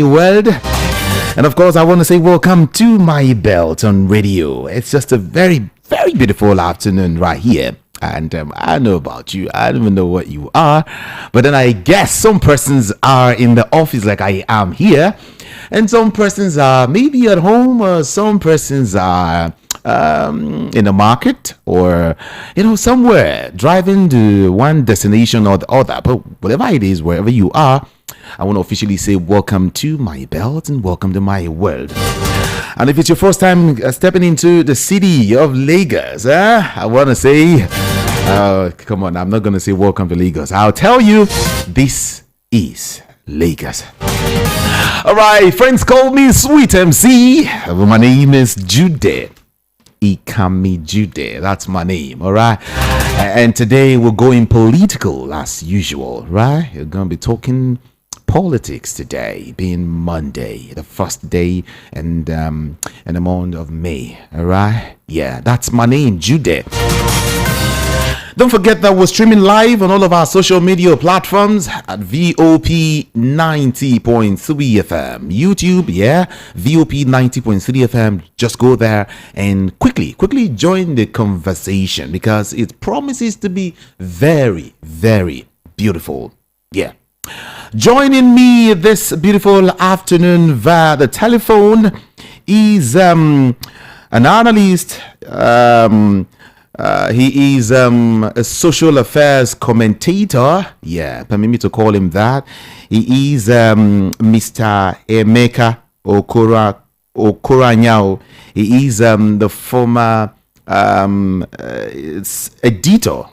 world. And of course, I want to say welcome to my belt on radio. It's just a very, very beautiful afternoon right here. And I don't know about you. I don't even know what you are. But then I guess some persons are in the office like I am here. And some persons are maybe at home, or some persons are in the market, or somewhere driving to one destination or the other. But whatever it is, wherever you are, I want to officially say welcome to my belt and welcome to my world. And if it's your first time stepping into the city of Lagos, I want to say, come on, I'm not going to say welcome to Lagos. I'll tell you, this is Lagos. All right, friends call me Sweet MC. My name is Jude. Ikami Jude, that's my name. All right, and today we're going political as usual. Right, we're going to be talking politics today, being Monday, the first day in the month of May. All right, yeah, that's my name, Jude. Don't forget that we're streaming live on all of our social media platforms at VOP 90.3 FM. YouTube, yeah, VOP 90.3 FM. Just go there and quickly join the conversation because it promises to be very, very beautiful. Yeah. Joining me this beautiful afternoon via the telephone is an analyst. He is a social affairs commentator. Yeah, permit me to call him that. He is Mr. Emeka Okoranyao. He is the former editor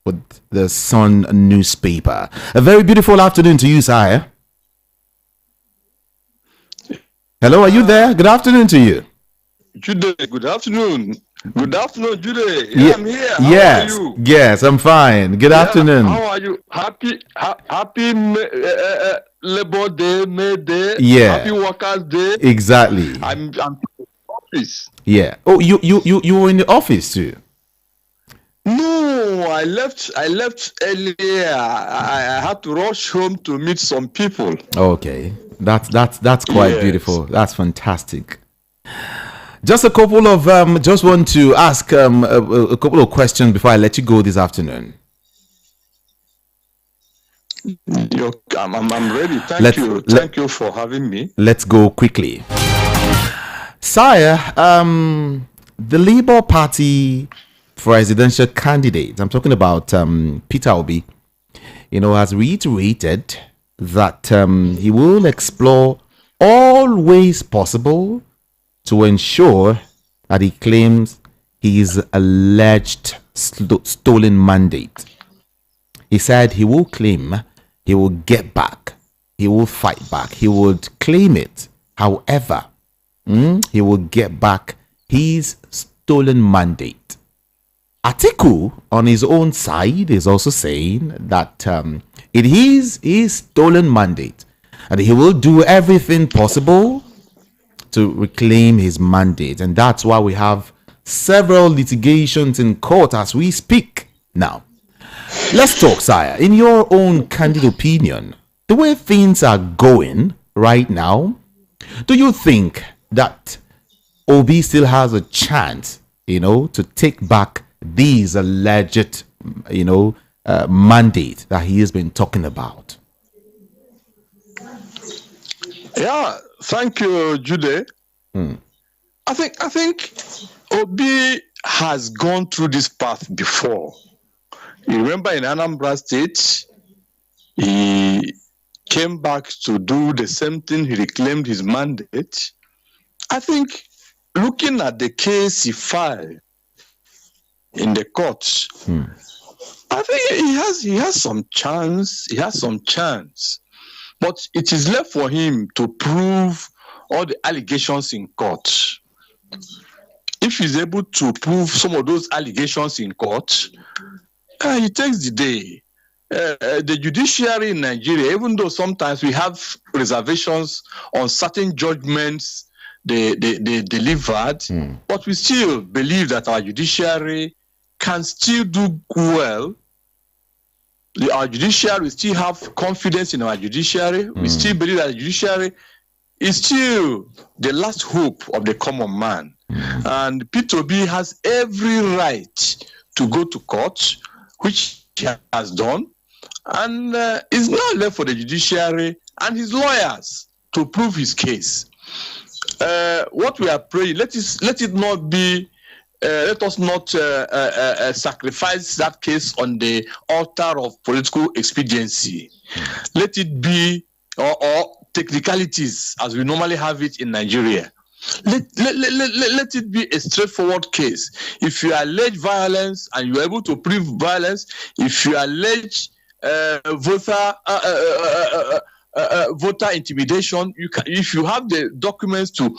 with the Sun newspaper. A very beautiful afternoon to you, sire. Hello, are you there? Good afternoon to you. Jude, good afternoon. Good afternoon, Jude. Yeah, I'm here. How yes, are you? Yes, I'm fine. Good afternoon. How are you? Happy Labor Day, May Day. Yeah. Happy Workers' Day. Exactly. I'm in the office. Yeah. Oh, you were in the office too. No, I left earlier. I had to rush home to meet some people. Okay. That's quite beautiful. That's fantastic. Just a couple of just want to ask a couple of questions before I let you go this afternoon. I'm ready. Thank you for having me. Let's go quickly. Sire, the Labour Party presidential candidate, I'm talking about Peter Obi, has reiterated that he will explore all ways possible to ensure that he claims his alleged stolen mandate. He said he will claim, he will get back, he will fight back, he would claim it. However, he will get back his stolen mandate. Atiku, on his own side, is also saying that it is his stolen mandate and he will do everything possible to reclaim his mandate, and that's why we have several litigations in court as we speak. Now, let's talk, sire. In your own candid opinion, the way things are going right now, do you think that Obi still has a chance, to take back these alleged, mandate that he has been talking about? Yeah. Thank you, Jude. I think Obi has gone through this path before. You remember in Anambra State, he came back to do the same thing. He reclaimed his mandate. I think looking at the case he filed in the courts, I think he has some chance. He has some chance. But it is left for him to prove all the allegations in court. If he's able to prove some of those allegations in court, he takes the day. The judiciary in Nigeria, even though sometimes we have reservations on certain judgments they delivered, but we still believe that our judiciary can still do well. Our judiciary, we still have confidence in our judiciary. We still believe that the judiciary is still the last hope of the common man. And P2B has every right to go to court, which he has done, and it's now left for the judiciary and his lawyers to prove his case. What we are praying, let it not be. Let us not sacrifice that case on the altar of political expediency. Let it be or technicalities as we normally have it in Nigeria. Let it be a straightforward case. If you allege violence and you are able to prove violence, if you allege voter intimidation, if you have the documents to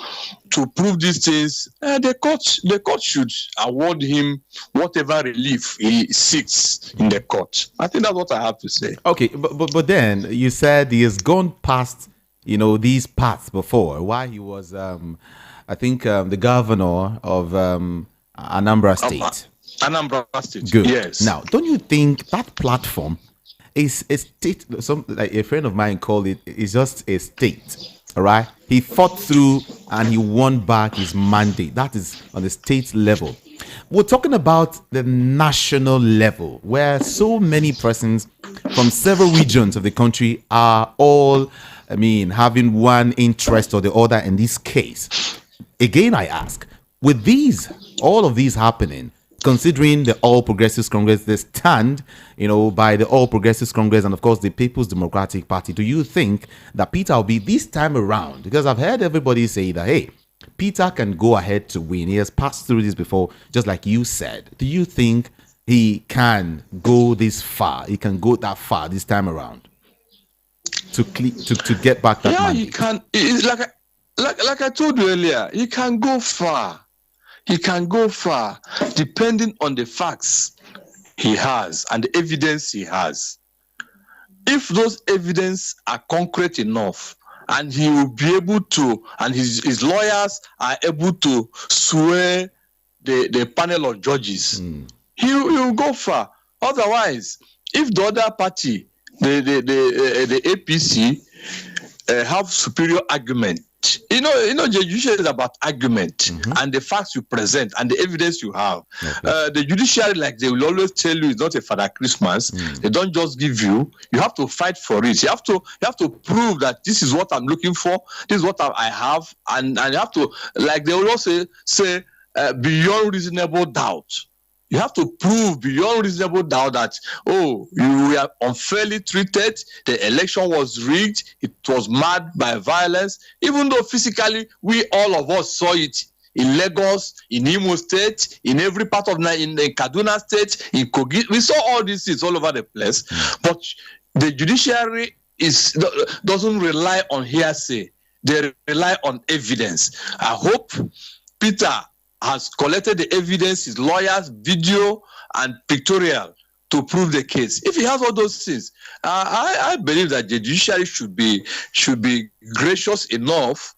prove these things, the court should award him whatever relief he seeks in the court. I think that's what I have to say. Okay, but then you said he has gone past these paths before. While he was I think the governor of Anambra State. Anambra State. Good. Yes. Now, don't you think that platform is a state? Some, like a friend of mine called it, is just a state. All right. He fought through and he won back his mandate. That is on the state level. We're talking about the national level, where so many persons from several regions of the country are all, having one interest or the other in this case. Again, I ask, with all of these happening, considering the All Progressives Congress, the stand, by the All Progressives Congress and of course the People's Democratic Party, do you think that Peter will be this time around? Because I've heard everybody say that, hey, Peter can go ahead to win. He has passed through this before, just like you said. Do you think he can go this far? He can go that far this time around to get back that mandate? He can. It's like I told you earlier, he can go far. He can go far depending on the facts he has and the evidence he has. If those evidence are concrete enough and he will be able to, and his lawyers are able to sway the panel of judges, he will go far. Otherwise, if the other party, the APC, have superior argument, judicial is about argument and the facts you present and the evidence you have. Okay. The judiciary, like they will always tell you, is not a Father Christmas. They don't just give you. You have to fight for it. You have to prove that this is what I'm looking for. This is what I have, and you have to, like they will also say, beyond reasonable doubt. You have to prove beyond reasonable doubt that, you were unfairly treated, the election was rigged, it was marred by violence, even though physically all of us saw it in Lagos, in Imo State, in every part of in Kaduna State, in Kogi. We saw all these things all over the place. But the judiciary doesn't rely on hearsay. They rely on evidence. I hope Peter has collected the evidence, his lawyers, video, and pictorial to prove the case. If he has all those things, I believe that the judiciary should be gracious enough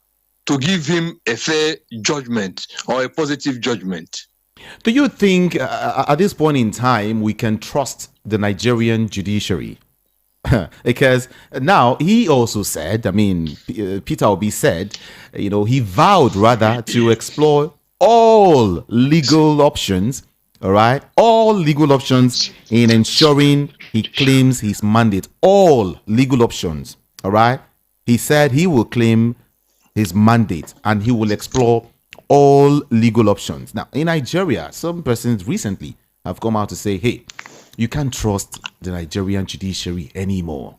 to give him a fair judgment or a positive judgment. Do you think at this point in time we can trust the Nigerian judiciary? Because now he also said, Peter Obi said, he vowed rather to explore all legal options, all right? All legal options in ensuring he claims his mandate. All legal options, all right? He said he will claim his mandate and he will explore all legal options. Now, in Nigeria, some persons recently have come out to say, hey, you can't trust the Nigerian judiciary anymore.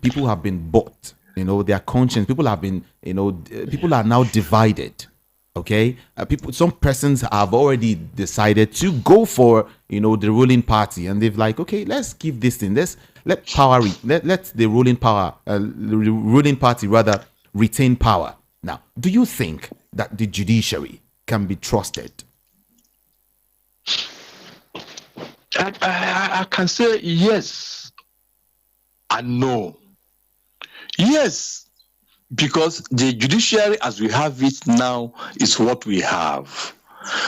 People have been bought, their conscience. People have been, people are now divided. Okay, some persons have already decided to go for the ruling party, and they've like, okay, let's give this thing. Let the ruling party rather retain power. Now, do you think that the judiciary can be trusted? I can say yes and no. Yes. Because the judiciary as we have it now is what we have.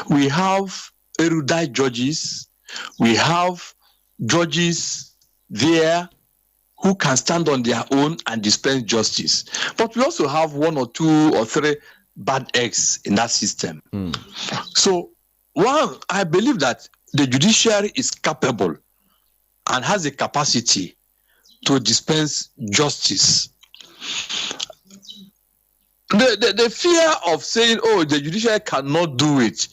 We have erudite judges. We have judges there who can stand on their own and dispense justice. But we also have 1 or 2 or 3 bad eggs in that system. So, one, I believe that the judiciary is capable and has the capacity to dispense justice. The fear of saying, oh, the judiciary cannot do it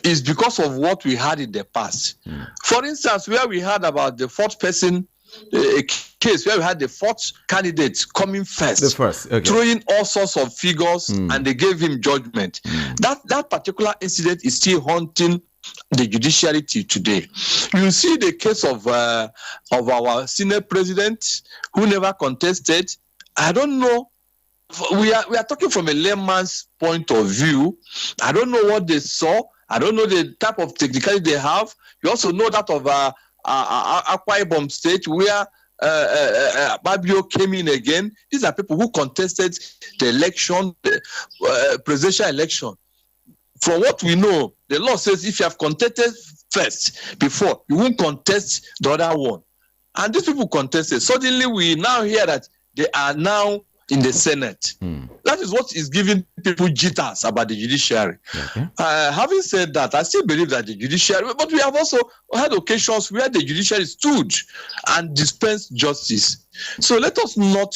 is because of what we had in the past. For instance, where we heard about the 4th person, a case where we had the 4th candidate coming first, throwing all sorts of figures, and they gave him judgment. That particular incident is still haunting the judiciary till today. You see the case of our Senate president who never contested. I don't know. We are talking from a layman's point of view. I don't know what they saw. I don't know the type of technicality they have. You also know that of Akwa Ibom State where Babio came in again. These are people who contested the election, the presidential election. From what we know, the law says if you have contested first before, you won't contest the other one. And these people contested. Suddenly, we now hear that they are now in the Senate. That is what is giving people jitters about the judiciary. Having said that, I still believe that the judiciary, but we have also had occasions where the judiciary stood and dispensed justice. So let us not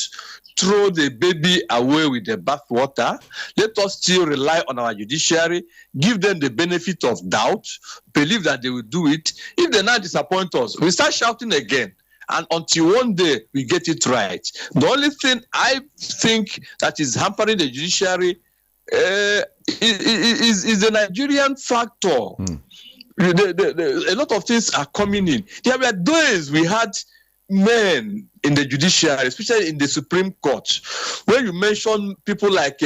throw the baby away with the bathwater. Let us still rely on our judiciary, give them the benefit of doubt, believe that they will do it. If they now disappoint us, we start shouting again. And until one day we get it right. The only thing I think that is hampering the judiciary is the Nigerian factor. A lot of things are coming in. There were days we had men in the judiciary, especially in the Supreme Court, where you mention people like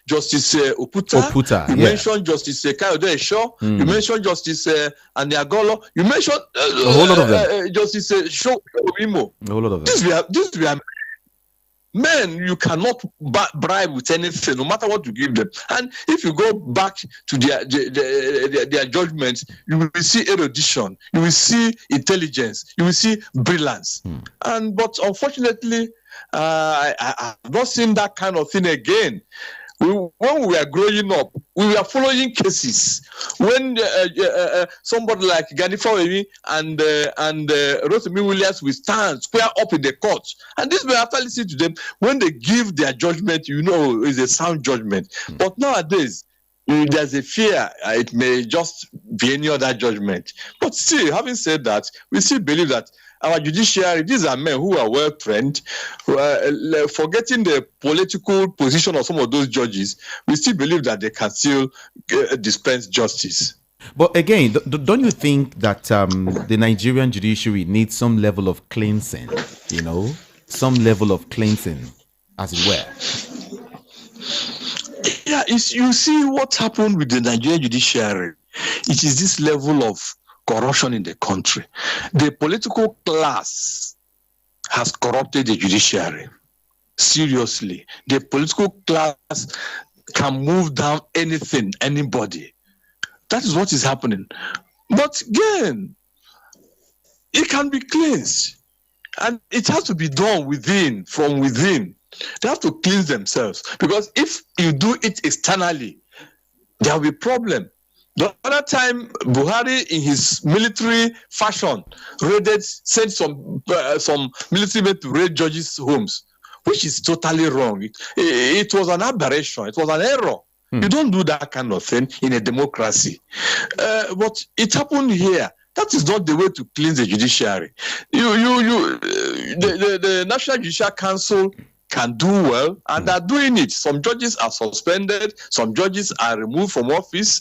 Justice Oputa, you mention Justice Kayode Esho, you mention Justice Aniagolo, you mention a whole lot of them. Justice Showimo. A whole lot of them. These were men you cannot bribe with anything, no matter what you give them. And if you go back to their judgments, you will see erudition, you will see intelligence, you will see brilliance. But unfortunately, I have not seen that kind of thing again. When we were growing up, we were following cases. When somebody like Gani Fawewi and Rotimi Williams will stand square up in the court, and this way, after listening to them, when they give their judgment, you know it's a sound judgment. But nowadays, there's a fear it may just be any other judgment. But still, having said that, we still believe that our judiciary, these are men who are well trained, who are forgetting the political position of some of those judges. We still believe that they can still dispense justice. But again, don't you think that the Nigerian judiciary needs some level of cleansing, some level of cleansing, as it were? Yeah, you see what happened with the Nigerian judiciary. It is this level of corruption in the country. The political class has corrupted the judiciary. Seriously. The political class can move down anything, anybody. That is what is happening. But again, it can be cleansed. And it has to be done from within. They have to cleanse themselves. Because if you do it externally, there will be a problem. The other time, Buhari, in his military fashion, sent some military men to raid judges' homes, which is totally wrong. It was an aberration. It was an error. You don't do that kind of thing in a democracy. But it happened here. That is not the way to cleanse the judiciary. The National Judicial Council can do well, and are doing it. Some judges are suspended, some judges are removed from office.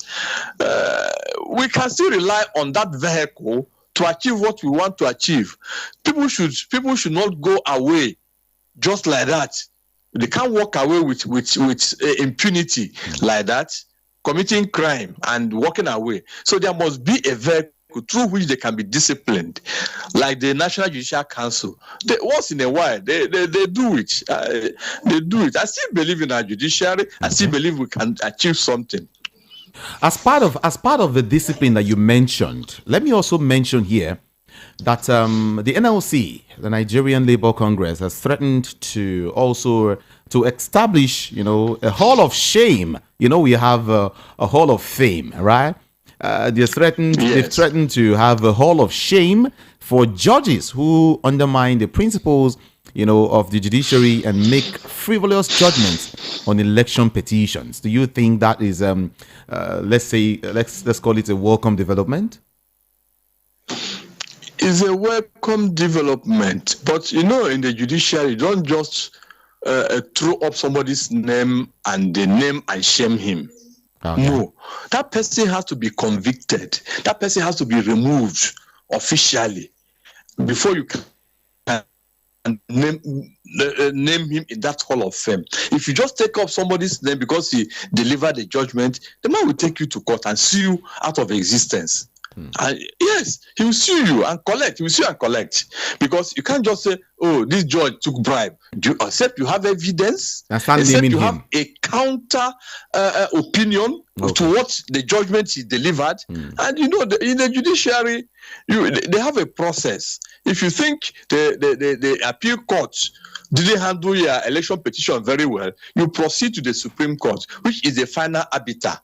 We can still rely on that vehicle to achieve what we want to achieve. People should not go away just like that. They can't walk away with impunity like that, committing crime and walking away. So there must be a vehicle through which they can be disciplined, like the National Judicial Council. Once in a while, they do it. They do it. I still believe in our judiciary. I still believe we can achieve something. As part of the discipline that you mentioned, let me also mention here that the NLC, the Nigerian Labour Congress, has threatened to also to establish, a hall of shame. We have a hall of fame, right? They've threatened to have a hall of shame for judges who undermine the principles, of the judiciary and make frivolous judgments on election petitions. Do you think that is, let's call it a welcome development? It's a welcome development, but in the judiciary, you don't just throw up somebody's name and the name and shame him. Okay. No, that person has to be convicted. That person has to be removed officially before you can name him in that hall of fame. If you just take up somebody's name because he delivered a judgment, the man will take you to court and sue you out of existence. And yes, he will sue you and collect. He will sue and collect, because you can't just say, "Oh, this judge took bribe." Except you have evidence, except you have a counter opinion to what the judgment he delivered. And in the judiciary, they have a process. If you think the appeal court didn't handle your election petition very well, you proceed to the Supreme Court, which is the final arbiter.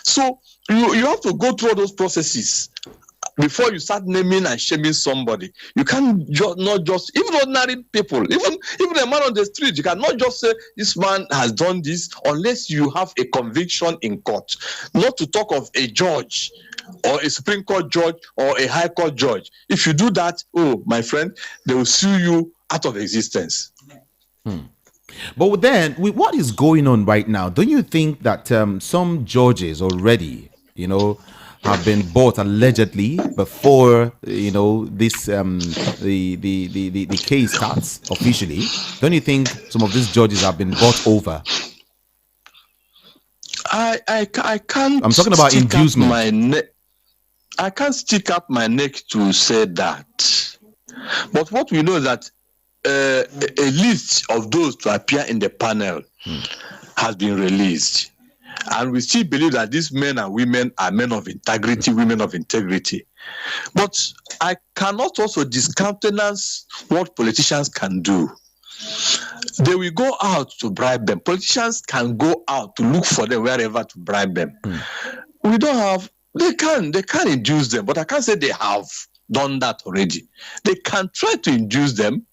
So you have to go through those processes before you start naming and shaming somebody. You can't not just, even ordinary people, even a man on the street, you cannot just say this man has done this unless you have a conviction in court. Not to talk of a judge or a Supreme Court judge or a High Court judge. If you do that, oh my friend, they will sue you out of existence. But then, with what is going on right now, don't you think that some judges already, have been bought allegedly before this the case starts officially? Don't you think some of these judges have been bought over? I can't. I'm talking about inducement. I can't stick up my neck to say that. But what we know is that a list of those to appear in the panel has been released, and we still believe that these men and women are men of integrity, women of integrity. But I cannot also discountenance what politicians can do. They will go out to bribe them. Politicians can go out to look for them wherever to bribe them. We don't have. They can induce them, but I can't say they have done that already. They can try to induce them.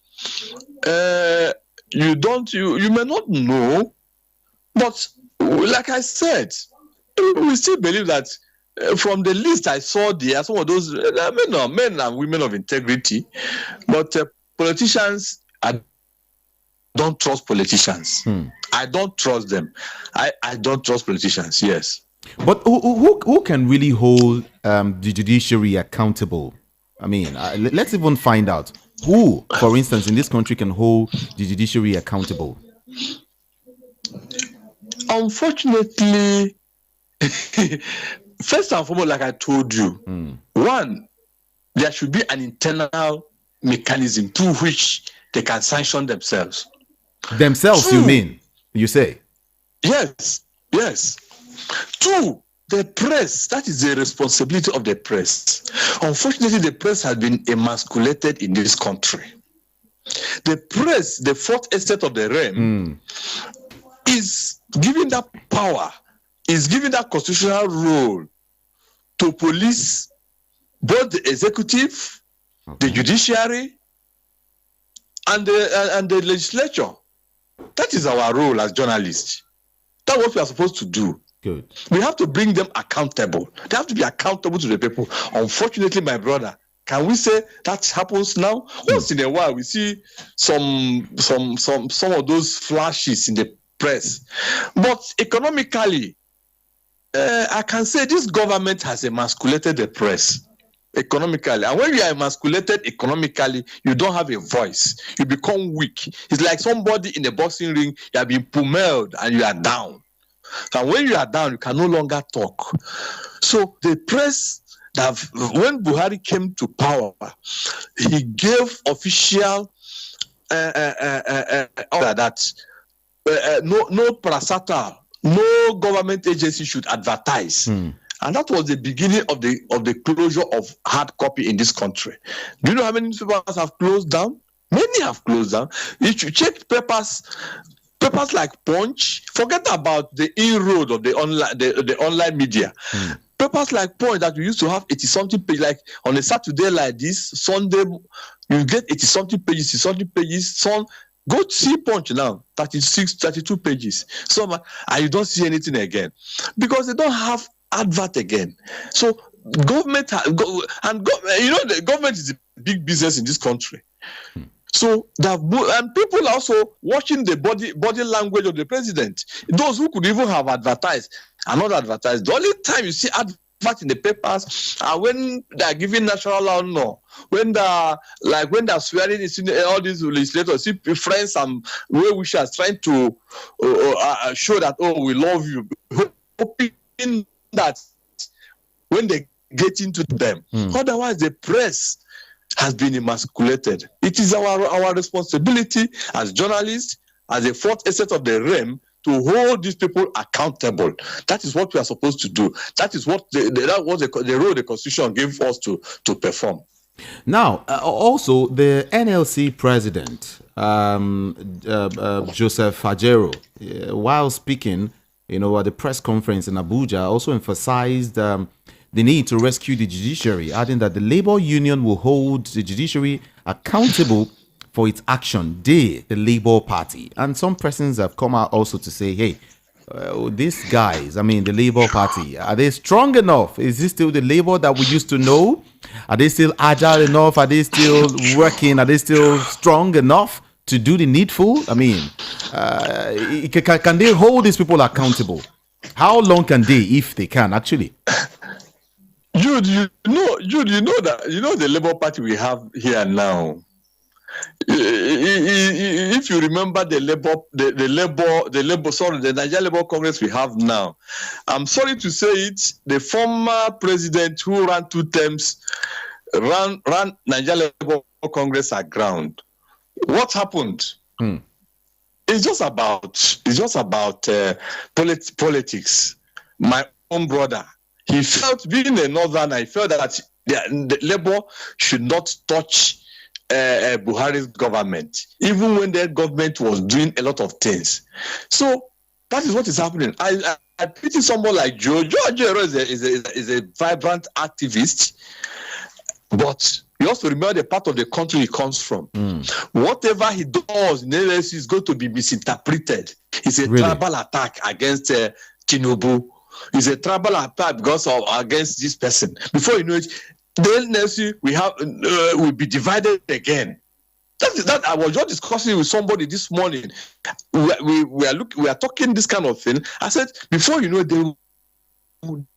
You may not know, but like I said, we still believe that from the list I saw there, some of those men and women of integrity, but politicians, I don't trust politicians. I don't trust them. I don't trust politicians, yes. But who can really hold the judiciary accountable? I mean, let's even find out. Who, for instance, in this country can hold the judiciary accountable? Unfortunately, first and foremost, like I told you, one, there should be an internal mechanism through which they can sanction themselves. Themselves, you mean? You say? Yes. Two, the press, that is the responsibility of the press. Unfortunately, the press has been emasculated in this country. The press, the fourth estate of the realm, is giving that power, is giving that constitutional role to police both the executive, the judiciary, and the legislature. That is our role as journalists. That's what we are supposed to do. Good. We have to bring them accountable. They have to be accountable to the people. Unfortunately, my brother, can we say that happens now? Once in a while, we see some of those flashes in the press. But economically, I can say this government has emasculated the press economically. And when you are emasculated economically, you don't have a voice. You become weak. It's like somebody in a boxing ring, you have been pummeled and you are down. And when you are down, you can no longer talk. So the press, when Buhari came to power, he gave official order that no parastatal, no government agency should advertise And that was the beginning of the closure of hard copy in this country. Do you know how many newspapers have closed down? Many have closed down. If you check papers like Punch, forget about the inroad of the online media. Papers like Punch that we used to have 80-something pages, like on a Saturday like this, Sunday, you get 80-something pages. Go see Punch now, 36, 32 pages. And you don't see anything again. Because they don't have advert again. So government, the government is a big business in this country. So and people are also watching the body language of the president. Those who could even have advertised are not advertised. The only time you see advert in the papers are when they are giving national honor, when they're swearing in all these legislators, see friends and well-wishers trying to show that, oh, we love you, hoping that when they get into them. Otherwise, the press has been emasculated. It is our responsibility as journalists, as a fourth estate of the realm, to hold these people accountable. That is what we are supposed to do. That is what the role the Constitution gave us to perform. Now, also the NLC president, Joseph Fajero, while speaking, at the press conference in Abuja, also emphasized the need to rescue the judiciary, adding that the labor union will hold the judiciary accountable for its action. They, the Labour Party. And some persons have come out also to say, hey, these guys, the Labour Party, are they strong enough? Is this still the Labour that we used to know? Are they still agile enough? Are they still working? Are they still strong enough to do the needful? Can they hold these people accountable? How long can they, if they can, actually? Jude, you know the Labour Party we have here now. If you remember the Nigeria Labour Congress we have now, I'm sorry to say it, the former president who ran 2 terms ran Nigeria Labour Congress aground. What happened? It's just about politics. My own brother, he felt, being a northerner, he felt that the Labour should not touch Buhari's government, even when their government was doing a lot of things. So that is what is happening. I pity someone like Joe. Joe is a vibrant activist, but you also remember the part of the country he comes from. Whatever he does in NLC is going to be misinterpreted. It's a tribal attack against Tinubu. It's a tribal attack against this person. Before you know it, the NLC will be divided again. That I was just discussing with somebody this morning. We are talking this kind of thing. I said, before you know it,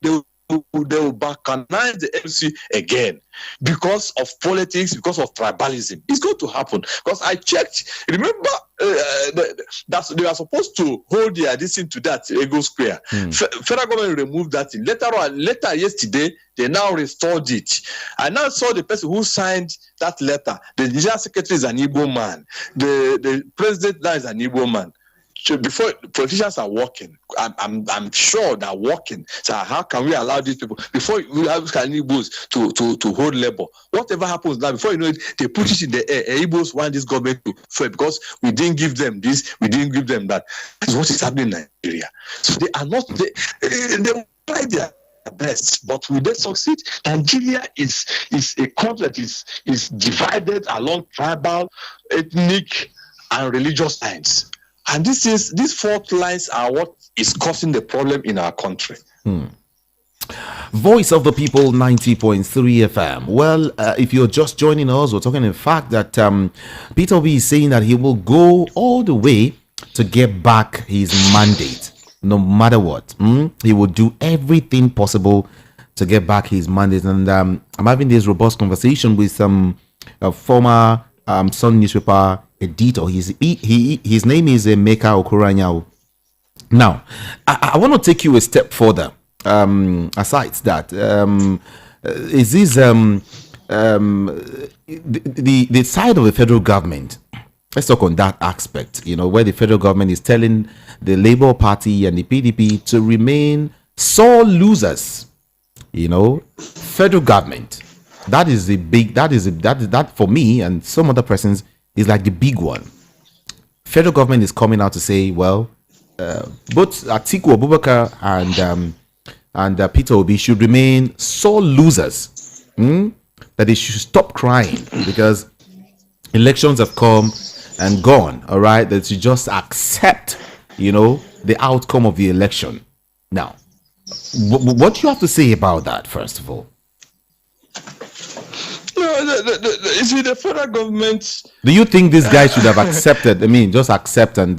they will balkanize the NLC again because of politics, because of tribalism. It's going to happen. Because I checked, remember that they are supposed to hold their addition to that Ego Square. Federal government removed that thing. Later yesterday, they now restored it. I now saw the person who signed that letter. The general secretary is an Igbo man. The president now is an Igbo man. So before politicians are working, I'm sure they're working. So how can we allow these people before we have Igbos to hold labor? Whatever happens now, before you know it, they put it in the air. Igbos want this government to fail because we didn't give them this, we didn't give them that. That's what is happening in Nigeria. So they are not. They will try their best, but will they succeed? Nigeria is a country that is divided along tribal, ethnic, and religious lines. And these fault lines are what is causing the problem in our country. Voice of the People 90.3 FM. Well, if you're just joining us, we're talking in fact that Peter Obi is saying that he will go all the way to get back his mandate, no matter what. He will do everything possible to get back his mandate. And I'm having this robust conversation with some former Sun newspaper editor. His name is Emeka Okoranyao. Now, I want to take you a step further. Aside that, is this the side of the federal government? Let's talk on that aspect. Where the federal government is telling the Labour Party and the PDP to remain sore losers federal government. That is the big. That for me and some other persons is like the big one. Federal government is coming out to say, well, both Atiku Abubakar and Peter Obi should remain sore losers. That they should stop crying because elections have come and gone. All right, that you just accept, the outcome of the election. Now, what do you have to say about that? First of all, you see, the federal government. Do you think these guys should have accepted? I mean, just accept and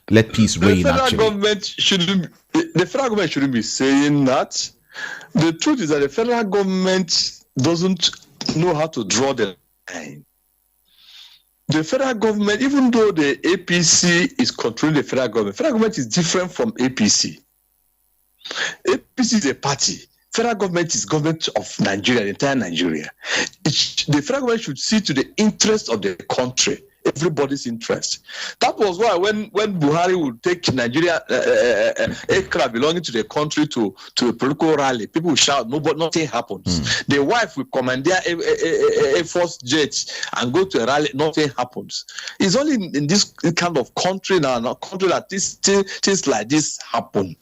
let peace reign. The federal government shouldn't be saying that. The truth is that the federal government doesn't know how to draw the line. The federal government, even though the APC is controlling the federal government is different from APC. APC is a party. Federal government is government of Nigeria, the entire Nigeria. The federal government should see to the interest of the country, everybody's interest. That was why when Buhari would take Nigeria aircraft belonging to the country to a political rally, people would shout, no, but nothing happens. The wife will commandeer Air Force jets and go to a rally, nothing happens. It's only in this kind of country now, that things like this happen.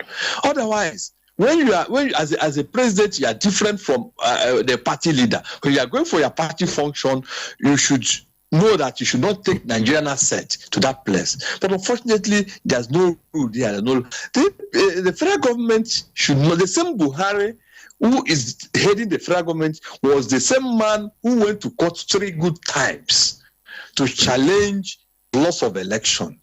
Otherwise, when you as a president, you are different from the party leader. When you are going for your party function, you should know that you should not take Nigerian assets to that place. But unfortunately, there's no rule there. The federal government should know. The same Buhari who is heading the federal government was the same man who went to court 3 good times to challenge loss of election.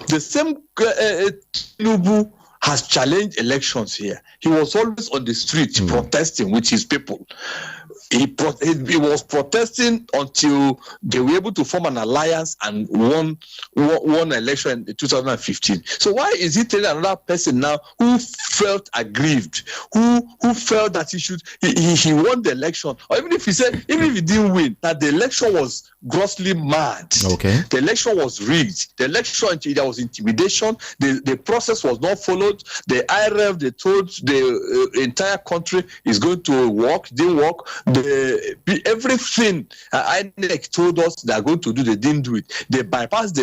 The same Tinubu has challenged elections here. He was always on the street protesting with his people. He was protesting until they were able to form an alliance and won election in 2015. So why is he telling another person now who felt aggrieved, who felt that he won the election, or even if he didn't win, that the election was grossly mad. Okay. The election was rigged. The election, there was intimidation. The process was not followed. The IRF, they told the entire country is going to work. Didn't work. Everything INEC told us they are going to do, they didn't do it. They bypassed the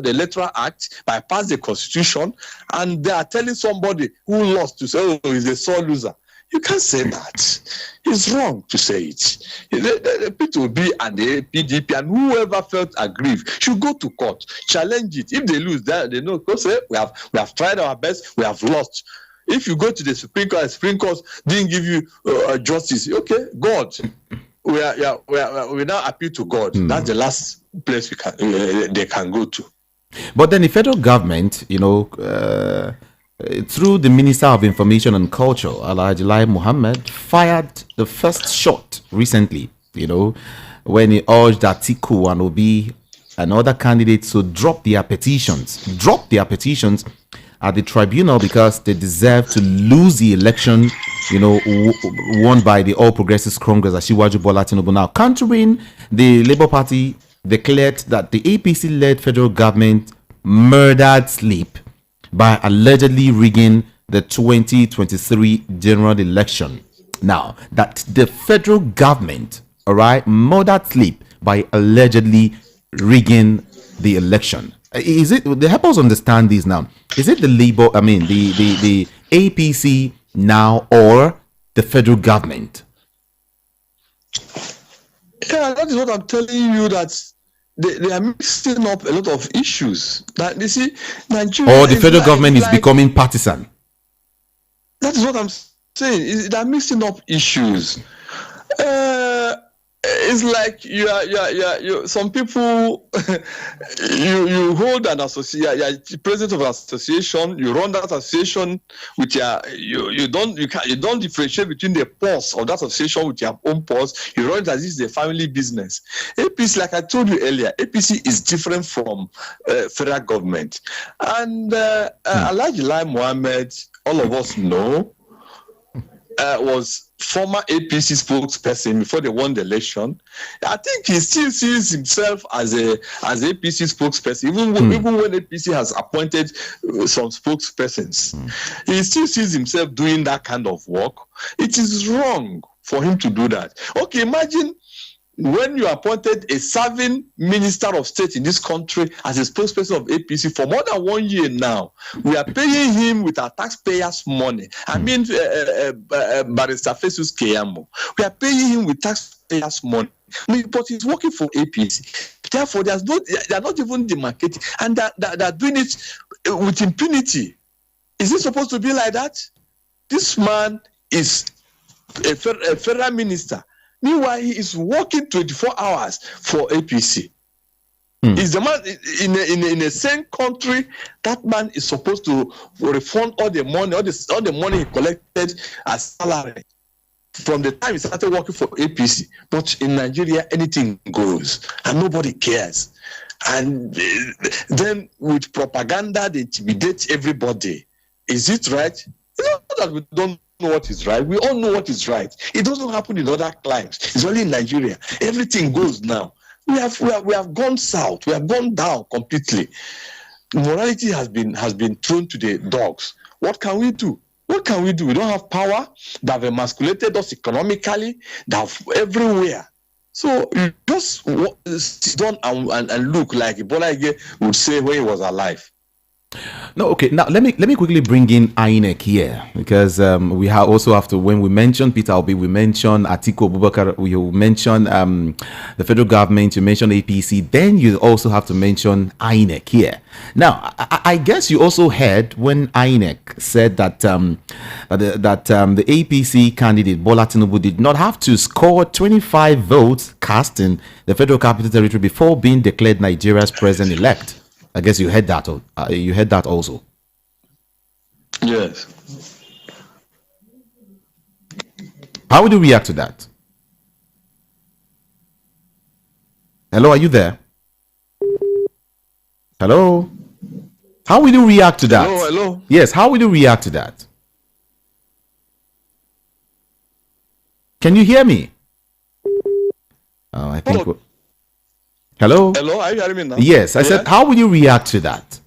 electoral act, bypassed the constitution, and they are telling somebody who lost to say, oh, he's a sore loser. You can't say that. It's wrong to say it. The P2B and the PDP and whoever felt aggrieved should go to court, challenge it. If they lose, they know, go say, we have tried our best, we have lost. If you go to the Supreme Court didn't give you justice, okay, God, we now appeal to God. That's the last place they can go to. But then the federal government, through the Minister of Information and Culture, Alhaji Lai Mohammed, fired the first shot recently, when he urged Atiku and Obi and other candidates to drop their petitions at the tribunal because they deserve to lose the election, won by the All Progressives Congress, Asiwaju Bola Tinubu. Now, countering, the Labour Party declared that the APC-led federal government murdered sleep by allegedly rigging the 2023 general election. Now, that the federal government, murdered sleep by allegedly rigging the election. Is it? Help us understand this now. Is it the the APC now or the federal government? Yeah, that is what I'm telling you. That they are mixing up a lot of issues. That you see, Nigeria. Or the federal government is becoming partisan. That is what I'm saying. They are mixing up issues. It's like you some people you hold an association, you're president of an association, you run that association with you don't differentiate between the purse of that association with your own purse. You run it as if it's a family business. APC, like I told you earlier, APC is different from federal government. And Alhaji Lai Mohammed, all of us know, was former APC spokesperson before they won the election. I think he still sees himself as APC spokesperson, even when APC has appointed some spokespersons. He still sees himself doing that kind of work. It is wrong for him to do that. Okay, imagine when you appointed a serving minister of state in this country as a spokesperson of APC for more than 1 year now. We are paying him with our taxpayers' money. I mean, Barrister Festus Keyamo. We are paying him with taxpayers' money. But he's working for APC. Therefore, they are not even demarcating, and they're doing it with impunity. Is it supposed to be like that? This man is a federal minister. Meanwhile, he is working 24 hours for APC. Is the man in a same country? That man is supposed to refund all the money he collected as salary from the time he started working for APC. But in Nigeria, anything goes and nobody cares. And then with propaganda, they intimidate everybody. Is it right? You know that we don't know what is right. We all know what is right. It doesn't happen in other climes. It's only in Nigeria. Everything goes now. We have gone south. We have gone down completely. Morality has been thrown to the dogs. What can we do? What can we do? We don't have power. They have emasculated us economically. They have everywhere. So you just sit down and look like Ebola Ige would say when he was alive. No, okay. Now let me quickly bring in INEC here, because we also have to, when we mention Peter Obi, we mention Atiku Abubakar, we mention the federal government, you mention APC, then you also have to mention INEC here. Now, I guess you also heard when INEC said that the APC candidate Bola Tinubu did not have to score 25 votes cast in the Federal Capital Territory before being declared Nigeria's president-elect. I guess you heard that. You heard that also. Yes. How would you react to that? Hello, are you there? Hello. How will you react to that? Hello. Yes. How will you react to that? Can you hear me? Oh, I think. Hello? Hello, are you hearing me now? Yes, I said, how would you react to that?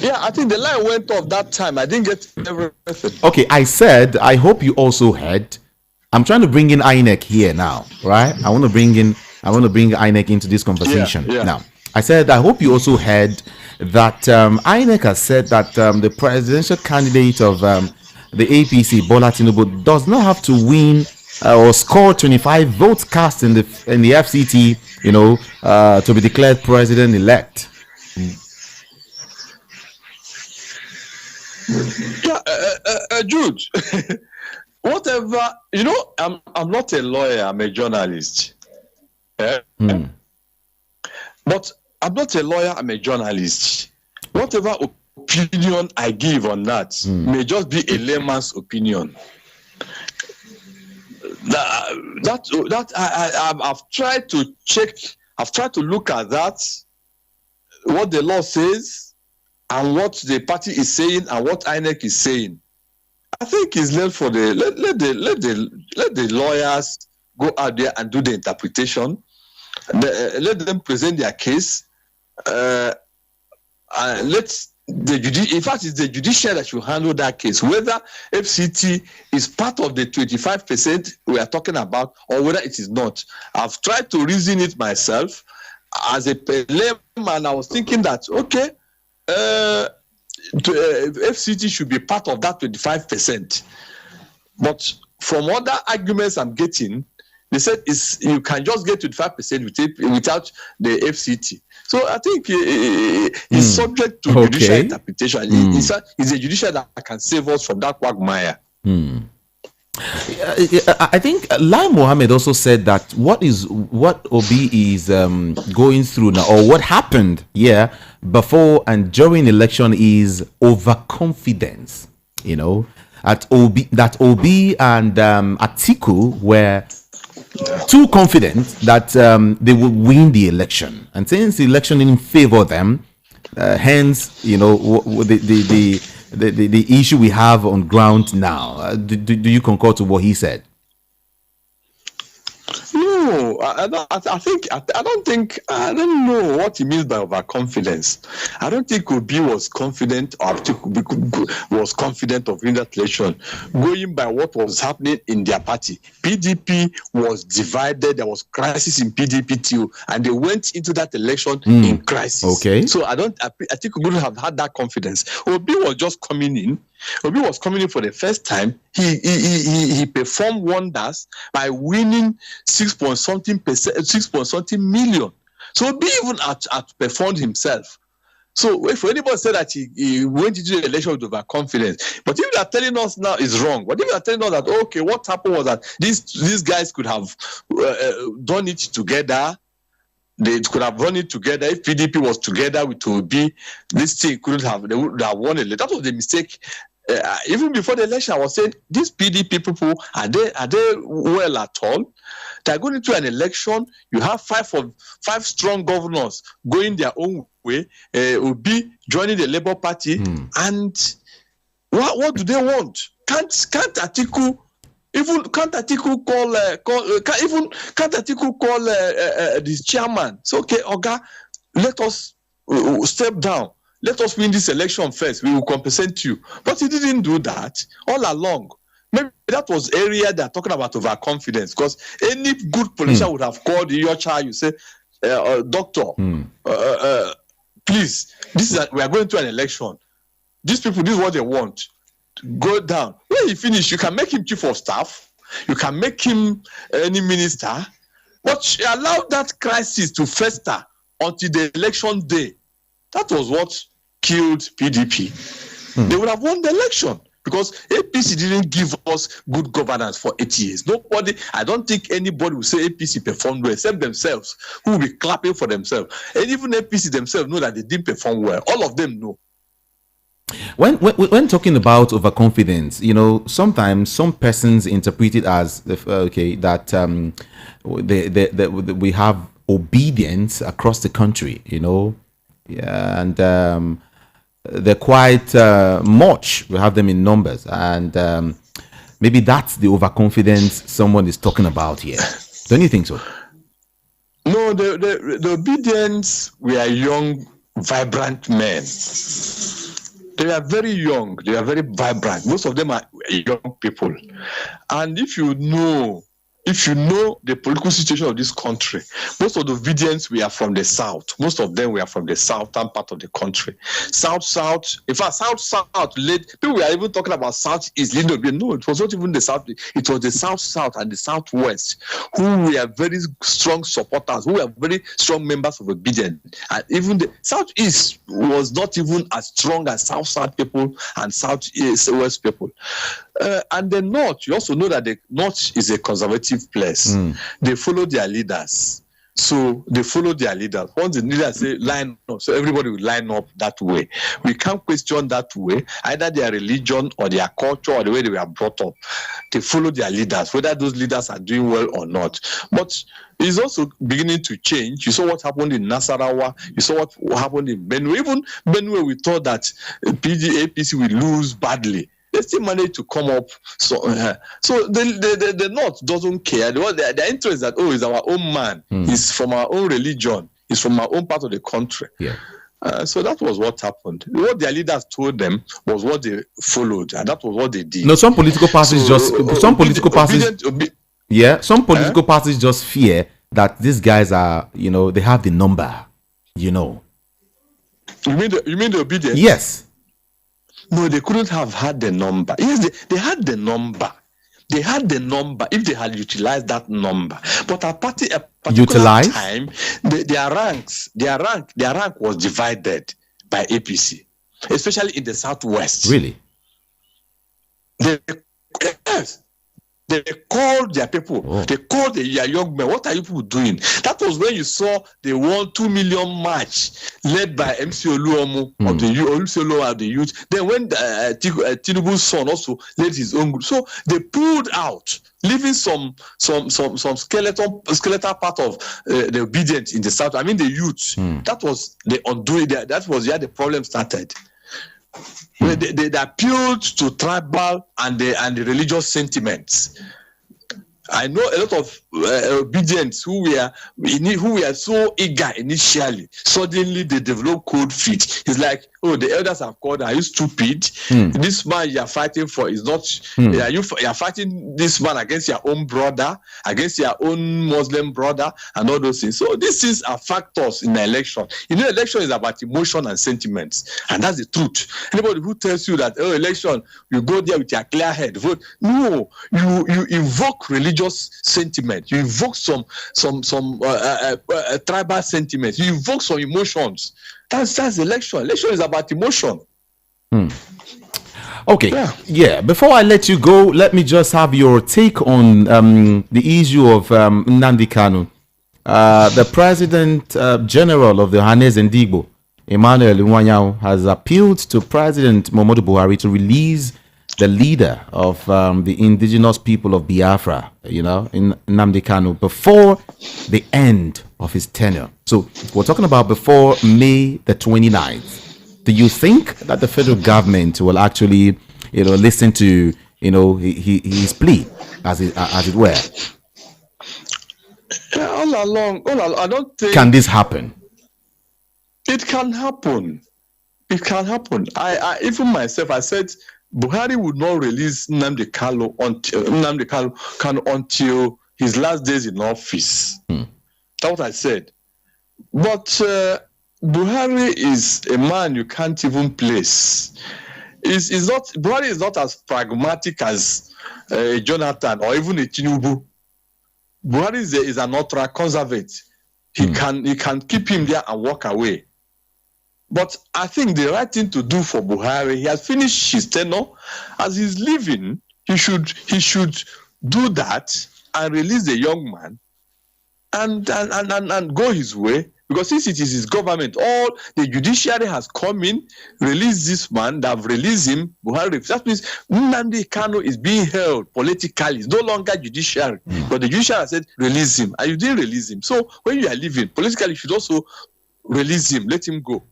Yeah, I think the line went off that time. I didn't get everything. Okay, I said, I hope you also heard. I'm trying to bring in INEC here now, right? I want to bring INEC into this conversation. Yeah. Now, I said, I hope you also heard that INEC has said that the presidential candidate of the APC, Bola Tinubu, does not have to win or score 25 votes cast in the FCT, to be declared president-elect. Yeah, Jude. Whatever, I'm not a lawyer. I'm a journalist. But I'm not a lawyer. I'm a journalist. Whatever opinion I give on that may just be a layman's opinion. I've tried to check. I've tried to look at that, what the law says, and what the party is saying, and what INEC is saying. I think it's left for let the lawyers go out there and do the interpretation. Let them present their case. In fact, it's the judiciary that should handle that case, whether FCT is part of the 25% we are talking about or whether it is not. I've tried to reason it myself. As a layman, I was thinking that, okay, FCT should be part of that 25%. But from other arguments I'm getting, they said you can just get 25% without the FCT. So I think it's subject to judicial interpretation. It's a judicial that can save us from that quagmire. I think Lai Mohammed also said that what Obi is going through now, or what happened before and during election, is overconfidence. That Obi and Atiku were too confident that they would win the election, and since the election didn't favor them, hence the the issue we have on ground now. Do you concur to what he said? No, I don't know what he means by overconfidence. I don't think Obi was confident, or was confident of winning that election, going by what was happening in their party. PDP was divided. There was crisis in PDP too, and they went into that election in crisis. Okay. So I think we wouldn't have had that confidence. Obi was just coming in. Obi was coming in for the first time. He performed wonders by winning 6.something million. So Obi even outperformed himself. So if anybody said that he went into the election with overconfidence, but if they are telling us now is wrong, but if they are telling us that okay, what happened was that these guys could have done it together. They could have run it together. If PDP was together with Obi, this thing they would have won it. That was the mistake. Even before the election, I was saying, these PDP people, are they well at all? They're going into an election. You have five strong governors going their own way. Obi joining the Labour Party, and what do they want? Can't Atiku call this chairman? So okay, Oga, let us step down. Let us win this election first. We will compensate you. But he didn't do that all along. Maybe that was area they're talking about overconfidence, because any good politician would have called your child. You say, doctor, please, we are going to an election. These people, this is what they want. Go down. When you finish, you can make him chief of staff. You can make him any minister. But allow that crisis to fester until the election day. That was what killed PDP. They would have won the election because APC didn't give us good governance for 8 years. I don't think anybody will say APC performed well except themselves, who will be clapping for themselves. And even APC themselves know that they didn't perform well. All of them know. When talking about overconfidence, sometimes some persons interpret it as that we have obedience across the country, Yeah, and they're quite much. We have them in numbers, and maybe that's the overconfidence someone is talking about here. Don't you think so? No, the obedience. We are young, vibrant men. They are very young. They are very vibrant. Most of them are young people, and if you know the political situation of this country, most of the obedience we are from the south. Most of them we are from the southern part of the country. South. In fact, south. People were even talking about southeast. No, it was not even the south. It was the south and the southwest who were very strong supporters, who were very strong members of obedience. And even the southeast was not even as strong as south people and southwest people. And the north, you also know that the north is a conservative place. They follow their leaders. So they follow their leaders. Once the leaders say line up, so everybody will line up that way. We can't question that way, either their religion or their culture or the way they were brought up. They follow their leaders, whether those leaders are doing well or not. But it's also beginning to change. You saw what happened in Nasarawa. You saw what happened in Benue. Even Benue, we thought that APC will lose badly. They still manage to come up. So the North doesn't care. Their interest is that, he's our own man. He's from our own religion. He's from our own part of the country. Yeah. So that was what happened. What their leaders told them was what they followed, and that was what they did. No, some political parties parties just fear that these guys are, they have the number. You mean the obedience? Yes. No, they couldn't have had the number. Yes, they had the number. They had the number if they had utilized that number. But at a particular time, their rank was divided by APC, especially in the southwest. Really? Yes. They called their people. Oh. They called their young men. What are you people doing? That was when you saw they won 2 million march led by MC Oluomo of the youth. Then when Tinubu's son also led his own group, so they pulled out, leaving some skeletal part of the obedience in the south. I mean the youth. That was the undoing. That was where the problem started. They they appealed to tribal and the religious sentiments. I know a lot of obedients who were so eager initially. Suddenly they develop cold feet. It's like, oh, the elders have called, are you stupid? This man you are fighting for is not, you are fighting this man against your own brother, against your own Muslim brother, and all those things. So these things are factors in the election. Election is about emotion and sentiments, and that's the truth. Anybody who tells you that, oh, election, you go there with your clear head, vote. No, you invoke religious sentiment, you invoke some tribal sentiments, you invoke some emotions. That's election. Election is about emotion. Okay, yeah. Before I let you go, let me just have your take on the issue of Nnamdi Kanu. The President General of the Hanes Ndigbo, Emmanuel Iwanyao, has appealed to President Muhammadu Buhari to release the leader of the indigenous people of Biafra, in Nnamdi Kanu, before the end of his tenure. So we're talking about before May the 29th. Do you think that the federal government will actually, listen to, his plea, as it were? All along, I don't think. Can this happen? It can happen. It can happen. I even myself, I said Buhari would not release Nnamdi Kanu until his last days in office. That's what I said. But Buhari is a man you can't even place. Buhari is not as pragmatic as Jonathan or even a Tinubu. Buhari is an ultra conservative. He can keep him there and walk away. But I think the right thing to do for Buhari, he has finished his tenure. As he's leaving, he should do that and release the young man and go his way. Because since it is his government, all the judiciary has come in, released this man, they have released him. Buhari. That means Nnamdi Kanu is being held politically. It's no longer judiciary. But the judiciary has said, release him. And you didn't release him. So when you are leaving, politically, you should also release him, let him go.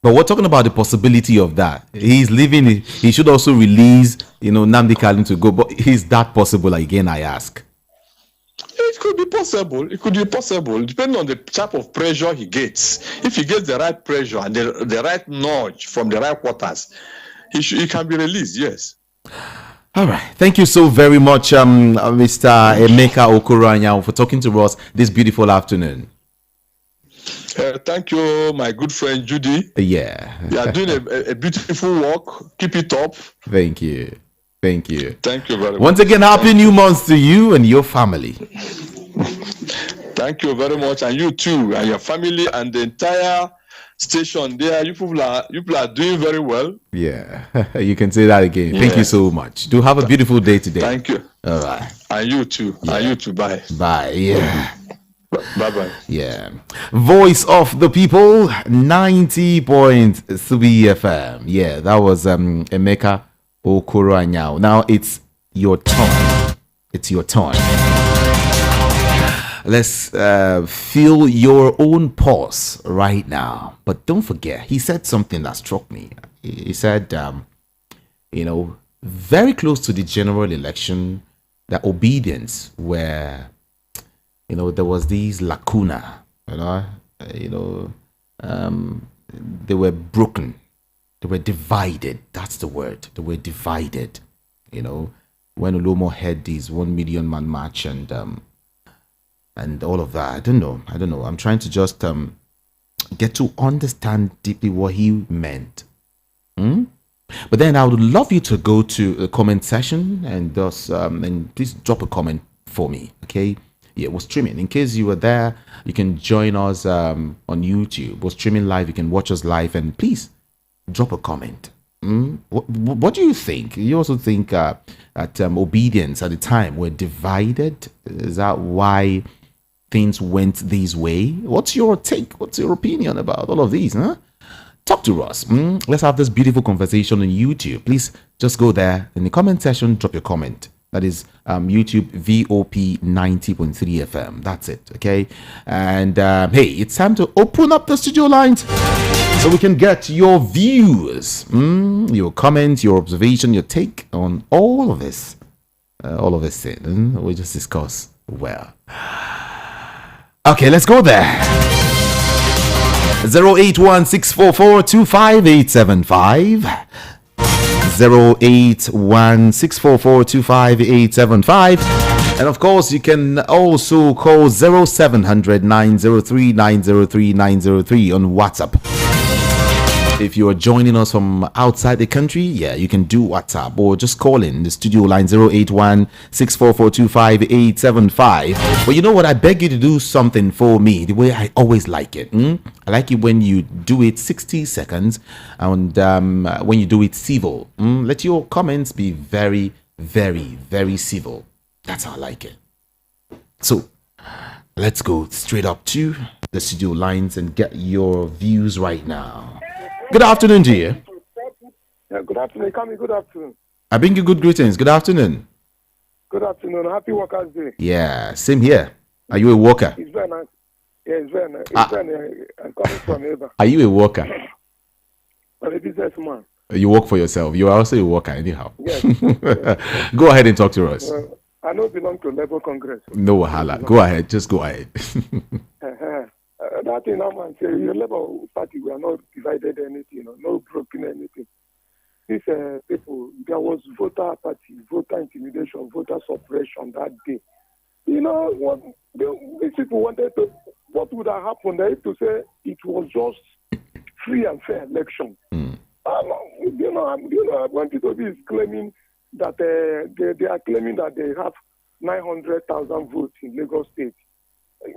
But we're talking about the possibility of that. He's leaving. He should also release, Nnamdi Kanu to go. But is that possible? Again, I ask. It could be possible. It could be possible, depending on the type of pressure he gets. If he gets the right pressure and the right nudge from the right quarters, he can be released. Yes. All right. Thank you so very much, Mr. Emeka Okoroanya, for talking to us this beautiful afternoon. Thank you, my good friend Judy. Yeah. You are doing a beautiful work. Keep it up. Thank you. Thank you. Thank you very much. Once again, happy new month to you and your family. Thank you very much. And you too, and your family and the entire station there. You people are doing very well. Yeah. You can say that again. Thank you so much. Do have a beautiful day today. Thank you. All right. And you too. Yeah. And you too. Bye. Bye. Yeah. Bye-bye. Yeah. Voice of the people, 90.3 FM. Yeah, that was Emeka Okoroanya. Now it's your turn. It's your turn. Let's feel your own pulse right now. But don't forget, he said something that struck me. He said, very close to the general election, that obedience were, there was these lacuna, they were broken. They were divided. That's the word. They were divided. When Olomo had this 1 million man march and all of that. I don't know. I'm trying to just get to understand deeply what he meant. But then I would love you to go to the comment section and please drop a comment for me. Okay. Yeah, we're streaming. In case you were there, you can join us on YouTube. We're streaming live. You can watch us live, and please drop a comment. What do you think? You also think that obedience at the time were divided? Is that why things went this way? What's your take? What's your opinion about all of these? Talk to us. Let's have this beautiful conversation on YouTube. Please just go there in the comment section. Drop your comment. That is YouTube VOP 90.3 FM. That's it. Okay. And hey, it's time to open up the studio lines. so we can get your views, your comments, your observation, your take on all of this. We just discuss well. Okay, let's go there. 081-644-25875. 081-644-25875. And of course, you can also call 0700-903-903-903 on WhatsApp. If you are joining us from outside the country, you can do WhatsApp or just call in the studio line 081-644-25875. But you know what? I beg you to do something for me the way I always like it. I like it when you do it 60 seconds and when you do it civil. Let your comments be very, very, very civil. That's how I like it. So let's go straight up to the studio lines and get your views right now. Good afternoon to you. Good afternoon. Kanu, good afternoon. I bring you good greetings. Good afternoon. Good afternoon. Happy Workers' Day. Yeah, same here. Are you a worker? It's very nice. Yeah, it's very nice. I'm coming from Eva. Are you a worker? I'm a businessman. You work for yourself. You are also a worker anyhow. Yes. Go ahead and talk to us. I don't belong to Labour Congress. No wahala. Go ahead. Just go ahead. That thing, I'm saying, the Labour Party, we are not divided anything, no broken anything. These people, there was voter party, voter intimidation, voter suppression that day. You know, what these people wanted to, what would have happened there to say it was just free and fair election. When people is claiming that they are claiming that they have 900,000 votes in Lagos State.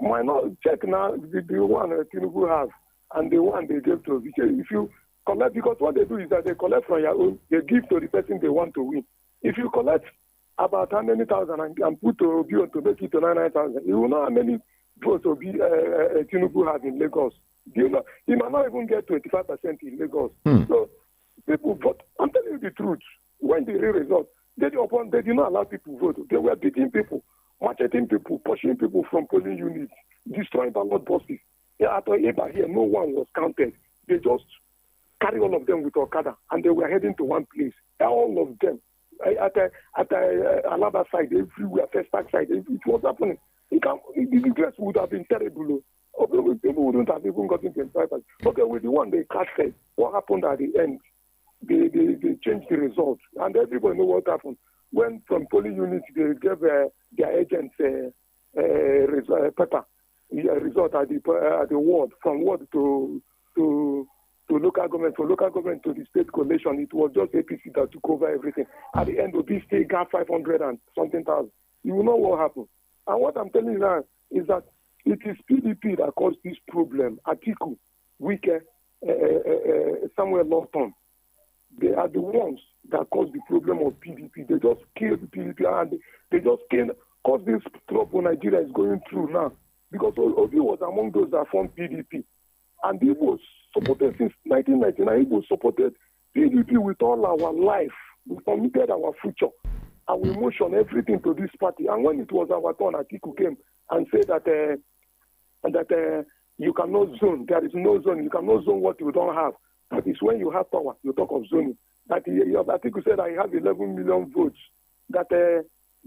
Why not check now the one Tinubu have and the one they gave to Vijay? If you collect, because what they do is that they collect from your own, they give to the person they want to win. If you collect about how many thousand and put to Obi to make it to 9,000, you will know how many votes Obi Tinubu have in Lagos. You know, he might not even get 25% in Lagos. So people vote. I'm telling you the truth. When the real result, they did not allow people to vote. They were beating people, macheting people, pushing people from polling units, destroying ballot boxes. After Eba here, no one was counted. They just carry all of them with Okada, and they were heading to one place. All of them. At Alaba side, everywhere, First Park side, it was happening. The grace would have been terrible. People wouldn't have even gotten 25%. Okay, with the one they casted, what happened at the end? They changed the result, and everybody know what happened. When from polling units they gave their agents result at the ward, from ward to local government, from local government to the state coalition. It was just APC that took over everything. At the end, Obi State got 500 and something thousand. You will know what happened. And what I'm telling you now is that it is PDP that caused this problem. Atiku, Wike, Samuel Lawton. They are the ones that caused the problem of PDP. They just killed the PDP and they just caused this trouble Nigeria is going through now. Because Obi was among those that formed PDP. And he was supported since 1999. He was supported PDP with all our life. We committed our future, our emotion, everything to this party. And when it was our turn, Atiku came and said that you cannot zone. There is no zone. You cannot zone what you don't have. That is when you have power, you talk of zoning. Atiku said I have 11 million votes. That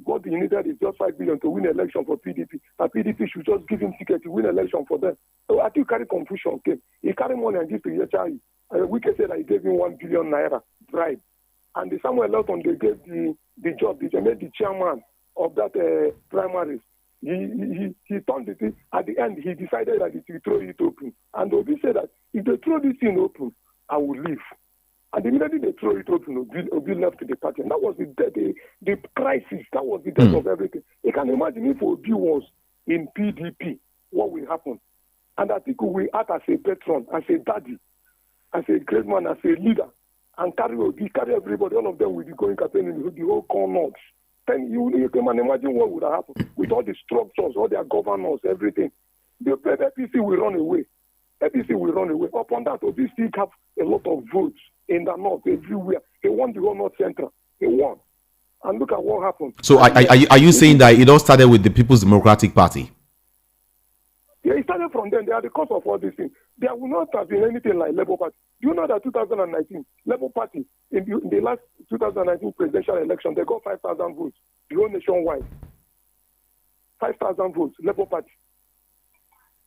what he needed is just 5 billion to win election for PDP. That PDP should just give him ticket to win election for them. So Atiku carried confusion. Okay? He carried money and give to Yechai. Wike said that he gave him 1 billion naira bribe. And the Samuel Lawton, they gave the job. They made the chairman of that primaries. He turned it. At the end, he decided that he will throw it open. And Obi said that if they throw this thing open, I will leave. And immediately they throw it open, Obi left the party. And that was the crisis. That was the death of everything. You can imagine if Obi was in PDP, what will happen? And Atiku will act as a patron, as a daddy, as a great man, as a leader, and carry everybody. All of them will be going campaigning the whole corners. Then you can imagine what would have happened with all the structures, all their governors, everything. The APC will run away. APC will run away. Upon that, Obi still have a lot of votes in the north, everywhere. He won the whole North Central. He won. And look at what happened. So are you saying that it all started with the People's Democratic Party? Yeah, it started from them. They are the cause of all these things. There will not have been anything like Labour Party. Do you know that 2019, Labour Party, in the last 2019 presidential election, they got 5,000 votes, the whole nationwide. 5,000 votes, Labour Party.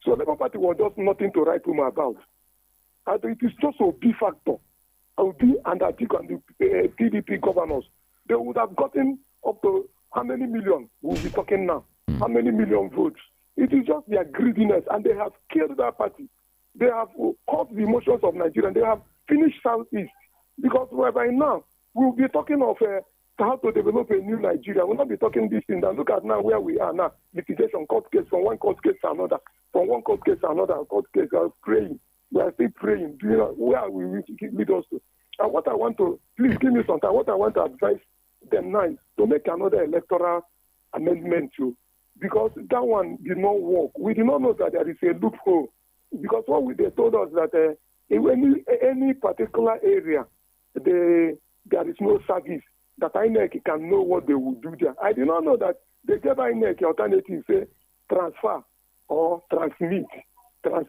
So Labour Party was just nothing to write home about. And it is just a big factor. Obi and Atiku and the PDP governors, they would have gotten up to how many million we'll be talking now? How many million votes? It is just their greediness, and they have killed that party. They have caused the emotions of Nigeria, and they have finished Southeast. Because by now, we'll be talking of how to develop a new Nigeria. We'll not be talking this thing. And look at now where we are now. Litigation, court case, from one court case to another. From one court case to another court case. We are praying. We are still praying. Do you know where we will lead us to? And what I want to, please give me some time, what I want to advise them now is to make another electoral amendment too. Because that one did not work. We did not know that there is a loophole. Because what they told us that in any particular area, there is no service, that INEC can know what they will do there. I did not know that they gave INEC alternative, say transfer or transmit or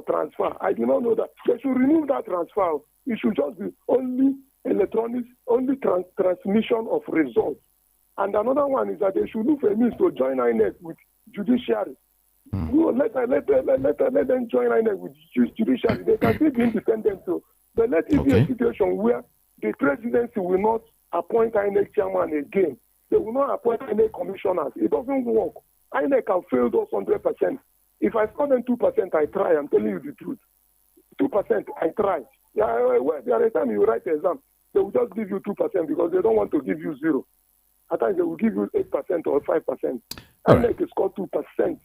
transfer. I did not know that. They should remove that transfer. It should just be only electronic, only transmission of results. And another one is that they should look for a means to join INEC with judiciary. Let them join INEC with judiciary. They can still be independent too. But let it be a situation where the presidency will not appoint INEC chairman again. They will not appoint INEC commissioners. It doesn't work. INEC can fail those 100%. If I score them 2%, I try. I'm telling you the truth. 2%, I try. There are a time you write the exam, they will just give you 2% because they don't want to give you 0. At times they will give you 8% or 5%. INEC is called 2%.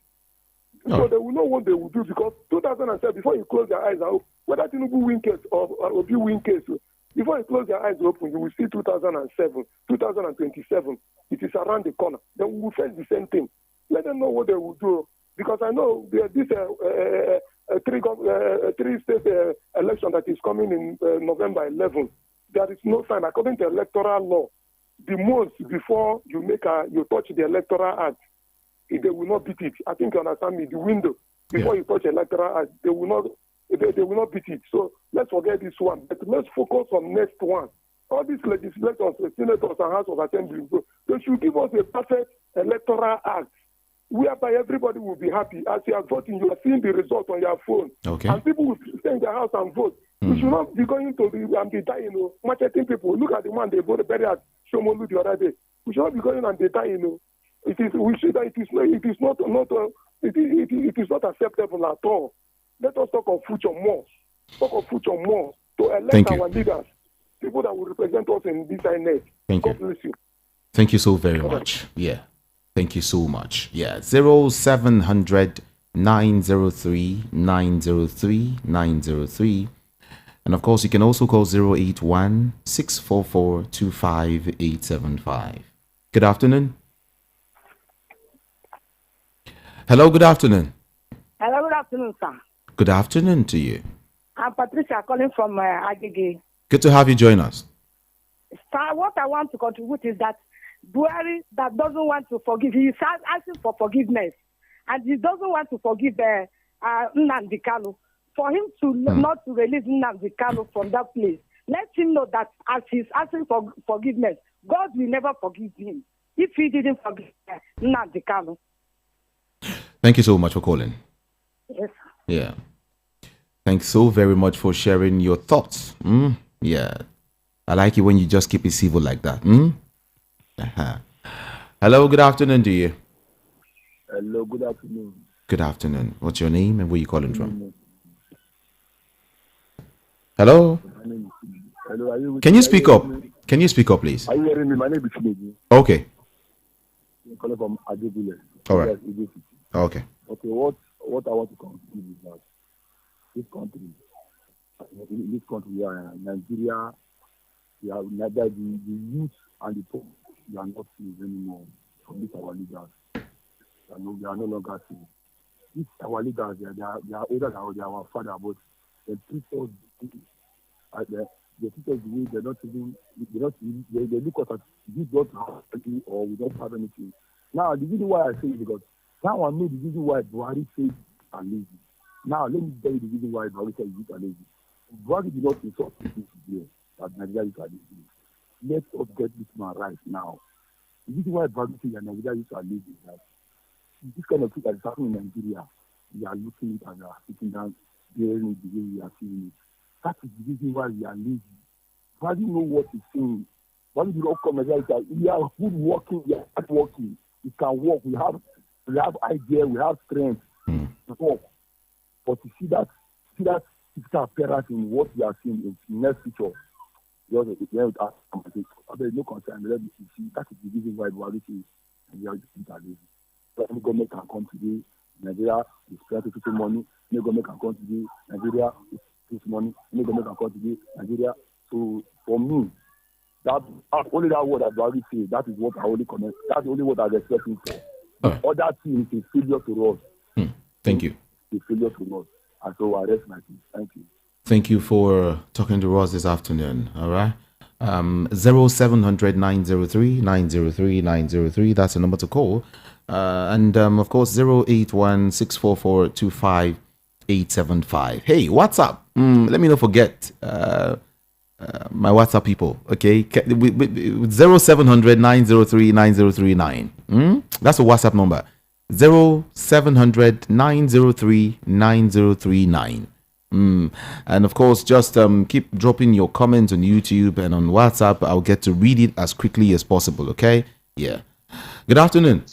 So they will know what they will do because 2007, before you close your eyes, whether Tinubu win case or Obi win case, before you close your eyes open, you will see 2007, 2027. It is around the corner. Then we will face the same thing. Let them know what they will do. Because I know this three-state election that is coming in November 11, there is no time. According to electoral law, the month before you touch the electoral act, they will not beat it. I think you understand me. The window before you touch electoral act, they will not beat it. So let's forget this one. But let's focus on next one. All these legislators, senators, and House of Assembly, they should give us a perfect electoral act whereby everybody will be happy. As you are voting, you are seeing the result on your phone. And people will stay in their house and vote. We should not be going to be dying, marketing people. Look at the man they voted buried at Shomolu the other day. We should not be going and they dying, It is not acceptable at all. Let us talk of future more. Talk of future more to elect our leaders, people that will represent us in this INEC. God bless you. Thank you so very much. Yeah. Thank you so much. Yeah. 0700 903 903 903. And of course, you can also call 081 644 25875. Good afternoon. Hello, good afternoon. Hello, good afternoon, sir. Good afternoon to you. I'm Patricia calling from Agege. Good to have you join us. Sir, what I want to contribute is that Buhari that doesn't want to forgive, he's asking for forgiveness. And he doesn't want to forgive Nnamdi Kanu. For him to not to release Nnamdi Kanu from that place, let him know that as he's asking for forgiveness, God will never forgive him if he didn't forgive Nnamdi Kanu. Thank you so much for calling. Yes. Yeah. Thanks so very much for sharing your thoughts. Yeah. I like it when you just keep it civil like that. Hello, good afternoon to you. Hello, good afternoon. Good afternoon. What's your name and where you calling from? Hello? Hello, Can you speak up? Can you speak up, please? Are you hearing me? My name is Nnamdi. Okay. I'm calling from Adebule. All right. Okay. Okay, what I want to conclude is that this country, Nigeria, we are neither the youth and the poor, we are not safe anymore from this our leaders. We are no longer safe. These our leaders, they are older than our father, but they treat us they teach us the way they look at us, we don't have anything or we don't have anything. Now, the reason why I say it is because now I know the reason why Buhari said are lazy. Now, let me tell you the reason why Buhari said youth are lazy. Buhari did not insult people today that Nigeria youth are lazy. Let us get this man right now. The reason why Buhari said that Nigeria youth are lazy is that this kind of thing that is happening in Nigeria, we are looking at it and we are sitting down, bearing it the way we are seeing it. That is the reason why we are lazy. Buhari know what he's saying. Buhari did not come and say, we are good working, we are hard working. We can work, we have idea, we have strength to work. But you see that physical appearance in what we are seeing in the next future. There is no concern. Let me see. That is the reason why Buhari says Nigeria is lazy. So any government can come today, Nigeria is trying to put money. Any government can come today, Nigeria is put money. Any government can come today, Nigeria. So for me, that only that word that Buhari says, that is what I only comment. That's only what I respect him for. Other things is failure to us. Thank you. It's failure to us. And so I rest my case. Thank you. Thank you for talking to us this afternoon. All right. 0700 903 903 903. That's the number to call. And of course, 081 644 25875. Hey, what's up? Let me not forget my WhatsApp people. Okay. 0700 903 9039. That's a WhatsApp number. 0700 903 9039. And of course, just keep dropping your comments on YouTube and on WhatsApp. I'll get to read it as quickly as possible. Okay? Yeah. Good afternoon.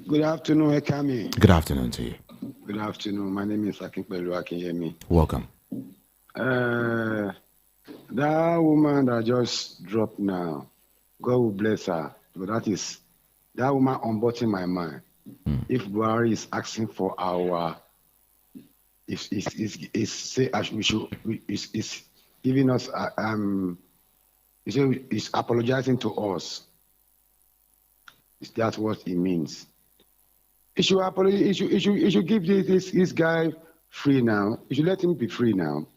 Good afternoon, Ekami. Good afternoon to you. Good afternoon. My name is Akinpelu Akinyemi. Welcome. That woman that just dropped now, God will bless her. But that woman unbuttoned my mind. If Buhari is asking for our, is giving us, is apologizing to us. That's what it means. It should give this guy free now. You should let him be free now.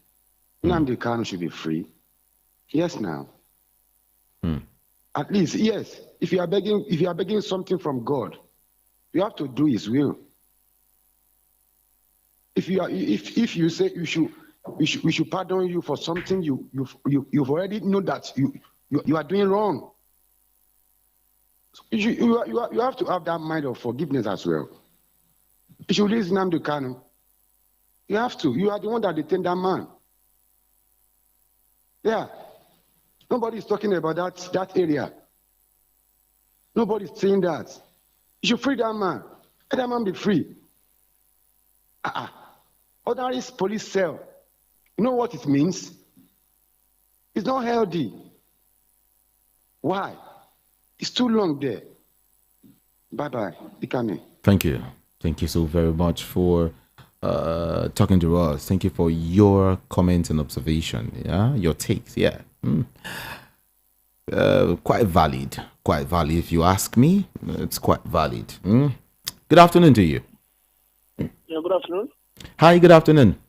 Nnamdi Kanu should be free. Yes, now. At least, yes. If you are begging something from God, you have to do His will. If you say we should pardon you for something you've already know that you are doing wrong. You have to have that mind of forgiveness as well. You should release Nnamdi Kanu. You have to. You are the one that detained that man. Yeah. Nobody is talking about that area. Nobody is saying that. You should free that man. Let that man be free. Ordinary police cell. You know what it means? It's not healthy. Why? It's too long there. Bye-bye. Ikame. Thank you. Thank you so very much for talking to us. Thank you for your comments and observation. Yeah, your takes. Yeah. Quite valid. Quite valid. If you ask me, it's quite valid. Good afternoon to you. Yeah, good afternoon. Hi, good afternoon.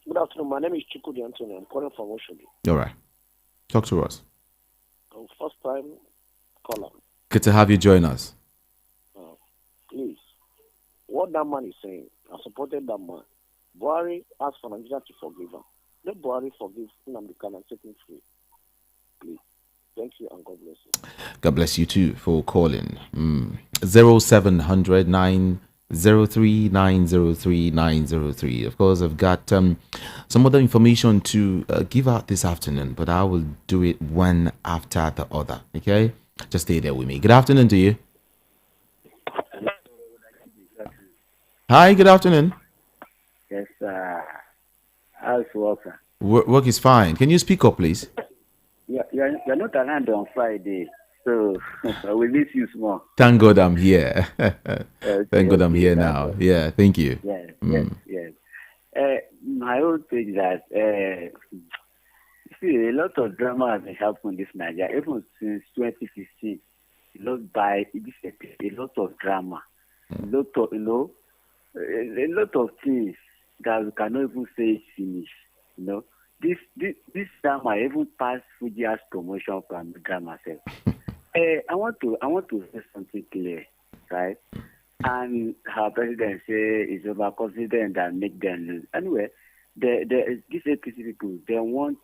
Good afternoon. My name is Chukudi Anthony. I'm calling from Oshobi. All right. Talk to us. First time caller. Good to have you join us. Please, what that man is saying, I supported that man. Buhari asked for Nigeria to forgive him. Let Buhari forgive Nnamdi Kanu and set him free. Please. Thank you and God bless you. God bless you too for calling. 0700 903 903 903. Of course, I've got some other information to give out this afternoon, but I will do it one after the other. Okay? Just stay there with me. Good afternoon to you. Hi, good afternoon. Yes, how's work? Work is fine. Can you speak up, please? You're not around on Friday, so I will miss you small. Thank God I'm here. Thank God I'm here now. Yeah, thank you. Yes. My own thing is that see, a lot of drama has been happening in this Nigeria, even since 2015. A lot of drama, a lot of things that we cannot even say is finished. This drama even passed Fuji's promotion from the drama self. I want to say something clear, right? and our president say is overconfident and make them lose. Anyway, these APC people, they want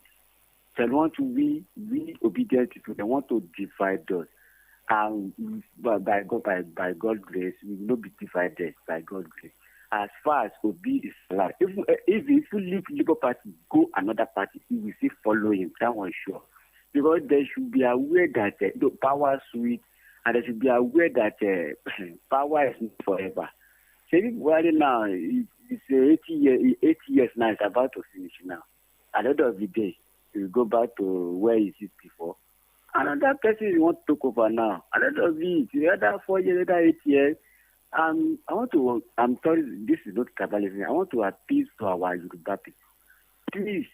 to we obedient people. They want to divide us, and by God's grace, we will not be divided by God's grace. As far as Obi is alive, if you leave Labour Party, go another party, you will still follow him. That one sure, because they should be aware that the power suite. And they should be aware that power is not forever. So if Buhari now, it's 80 years now, it's about to finish now. At the end of the day, he will go back to where he is before. Another person you want to take over now. At the end of it, the other 4 years, other 8 years. I'm sorry, this is not capitalism. I want to appeal to our Yoruba people. Please,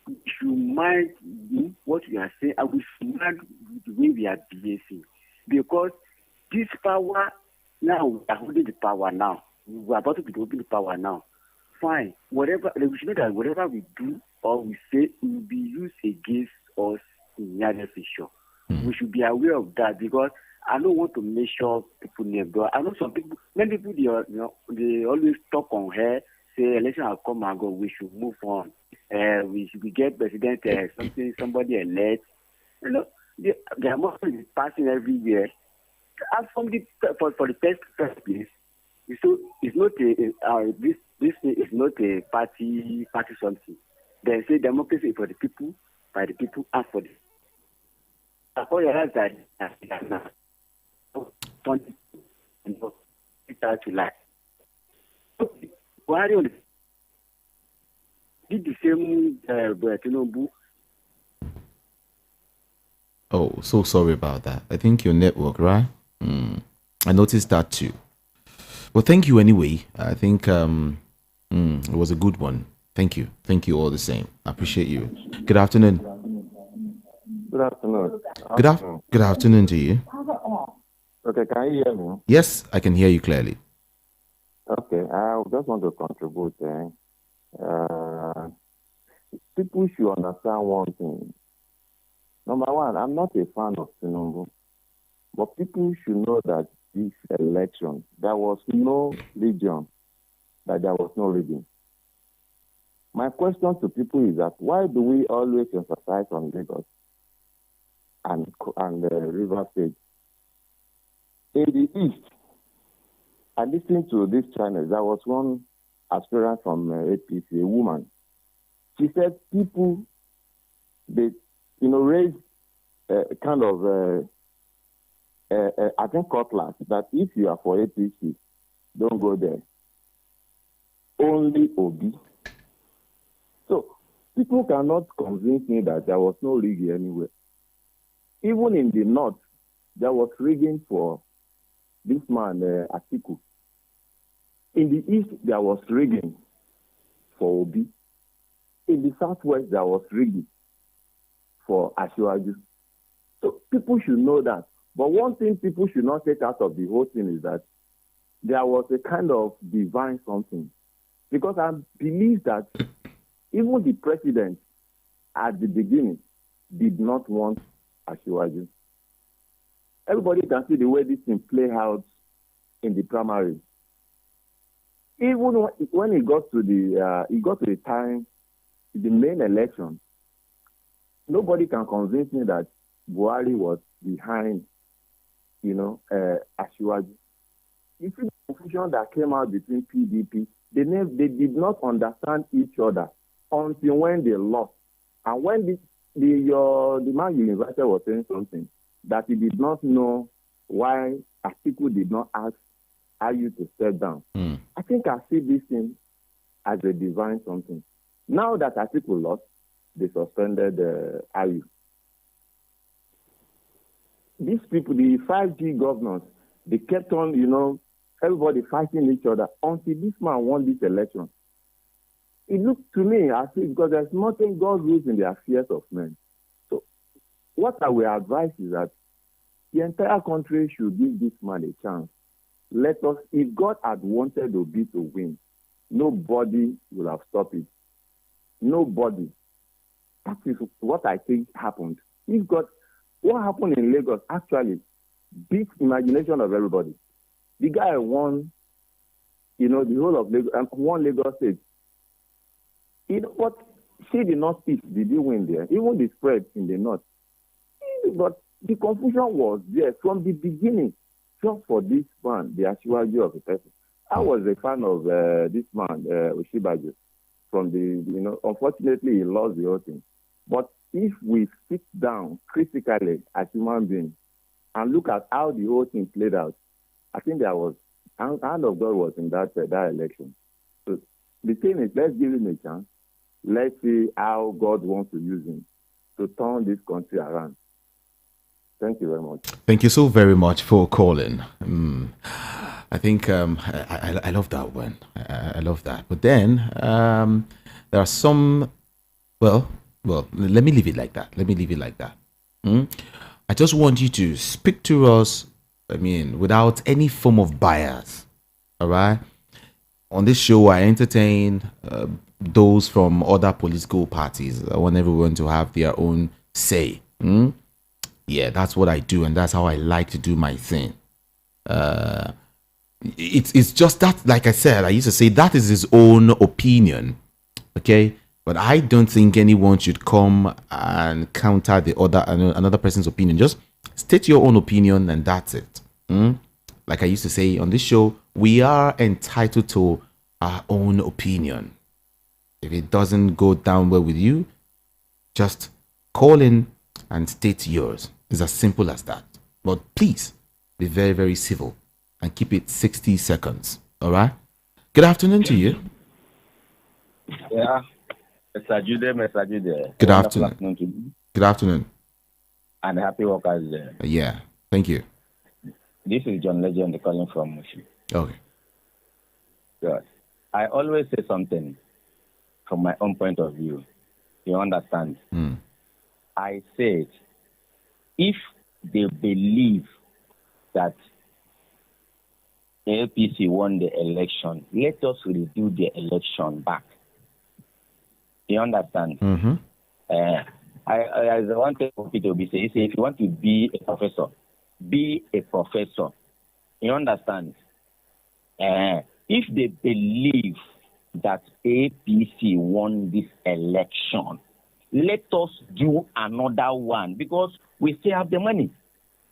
you should mind what we are saying, and we should mind the way we are behaving. Because this power, now we are holding the power now. We are about to be holding the power now. Fine. We should know that whatever we do or we say will be used against us in the near future. We should be aware of that, because I don't want to measure people name, but I know many people they always talk on her, say election will come and go, we should move on. We should get president somebody elect. They are mostly passing everywhere. And for the first place, it's not this is not a party something. They say democracy is for the people, by the people, and for the. All you have that to lie. Buhari did the same Tinubu. Oh, so sorry about that. I think your network, right? I noticed that too. Well, thank you anyway. I think it was a good one. Thank you. Thank you all the same. I appreciate you. Good afternoon. Good afternoon. Good afternoon to you. Okay, can you hear me? Yes, I can hear you clearly. Okay, I just want to contribute. People should understand one thing. Number one, I'm not a fan of Tinubu, but people should know that this election, there was no religion, that there was no rigging. My question to people is that why do we always emphasize on Lagos and River State? In the East, I listened to this channel. There was one aspirant from APC, a woman. She said people, they raise kind of, I think, cutlass, that if you are for APC, don't go there. Only Obi. So, people cannot convince me that there was no rigging anywhere. Even in the North, there was rigging for this man, Atiku. In the East, there was rigging for Obi. In the Southwest, there was rigging for Asiwaju. So people should know that. But one thing people should not take out of the whole thing is that there was a kind of divine something. Because I believe that even the president at the beginning did not want Asiwaju. Everybody can see the way this thing play out in the primary. Even when it got to the time, the main election, nobody can convince me that Buhari was behind, Asiwaju. You see the confusion that came out between PDP. They did not understand each other until when they lost. And when the man you invited was saying something that he did not know why Atiku did not ask Ayu to step down. I think I see this thing as a divine something. Now that Atiku lost, they suspended Ayu. These people, the 5G governors, they kept on, everybody fighting each other until this man won this election. It looks to me, I see, because there's nothing God rules in the affairs of men. So what I will advise is that the entire country should give this man a chance. If God had wanted Obi to win, nobody will have stopped it. Nobody. That is what I think happened. What happened in Lagos actually beats imagination of everybody. The guy won, the whole of Lagos, and won Lagos State. You know what? See the Northeast, did he win there? Even the spread in the North. But the confusion was there from the beginning, just for this man, the Asiwaju of the person. I was a fan of this man, Osinbajo, from unfortunately he lost the whole thing. But if we sit down critically as human beings and look at how the whole thing played out, I think there was, hand of God was in that election. So the thing is, let's give him a chance. Let's see how God wants to use him to turn this country around. Thank you very much. Thank you so very much for calling. I think I love that one. I love that. But then there are some. Well. Let me leave it like that. I just want you to speak to us. I mean, without any form of bias. All right. On this show, I entertain those from other political parties. I want everyone to have their own say. Yeah, that's what I do, and that's how I like to do my thing. It's just that, like I said, I used to say that is his own opinion, okay? But I don't think anyone should come and counter another person's opinion. Just state your own opinion, and that's it. Like I used to say on this show, we are entitled to our own opinion. If it doesn't go down well with you, just call in and state yours. It's as simple as that. But please be very, very civil and keep it 60 seconds. All right? Good afternoon to you. Yeah. Mr. Jude. Good afternoon. Good afternoon. And happy workers there. Yeah. Thank you. This is John Legend calling from Mushi. Okay. Good. I always say something from my own point of view. You understand? I said, if they believe that APC won the election, let us redo the election back. You understand? I want to be say, if you want to be a professor, be a professor. You understand? If they believe that APC won this election, let us do another one, because we still have the money.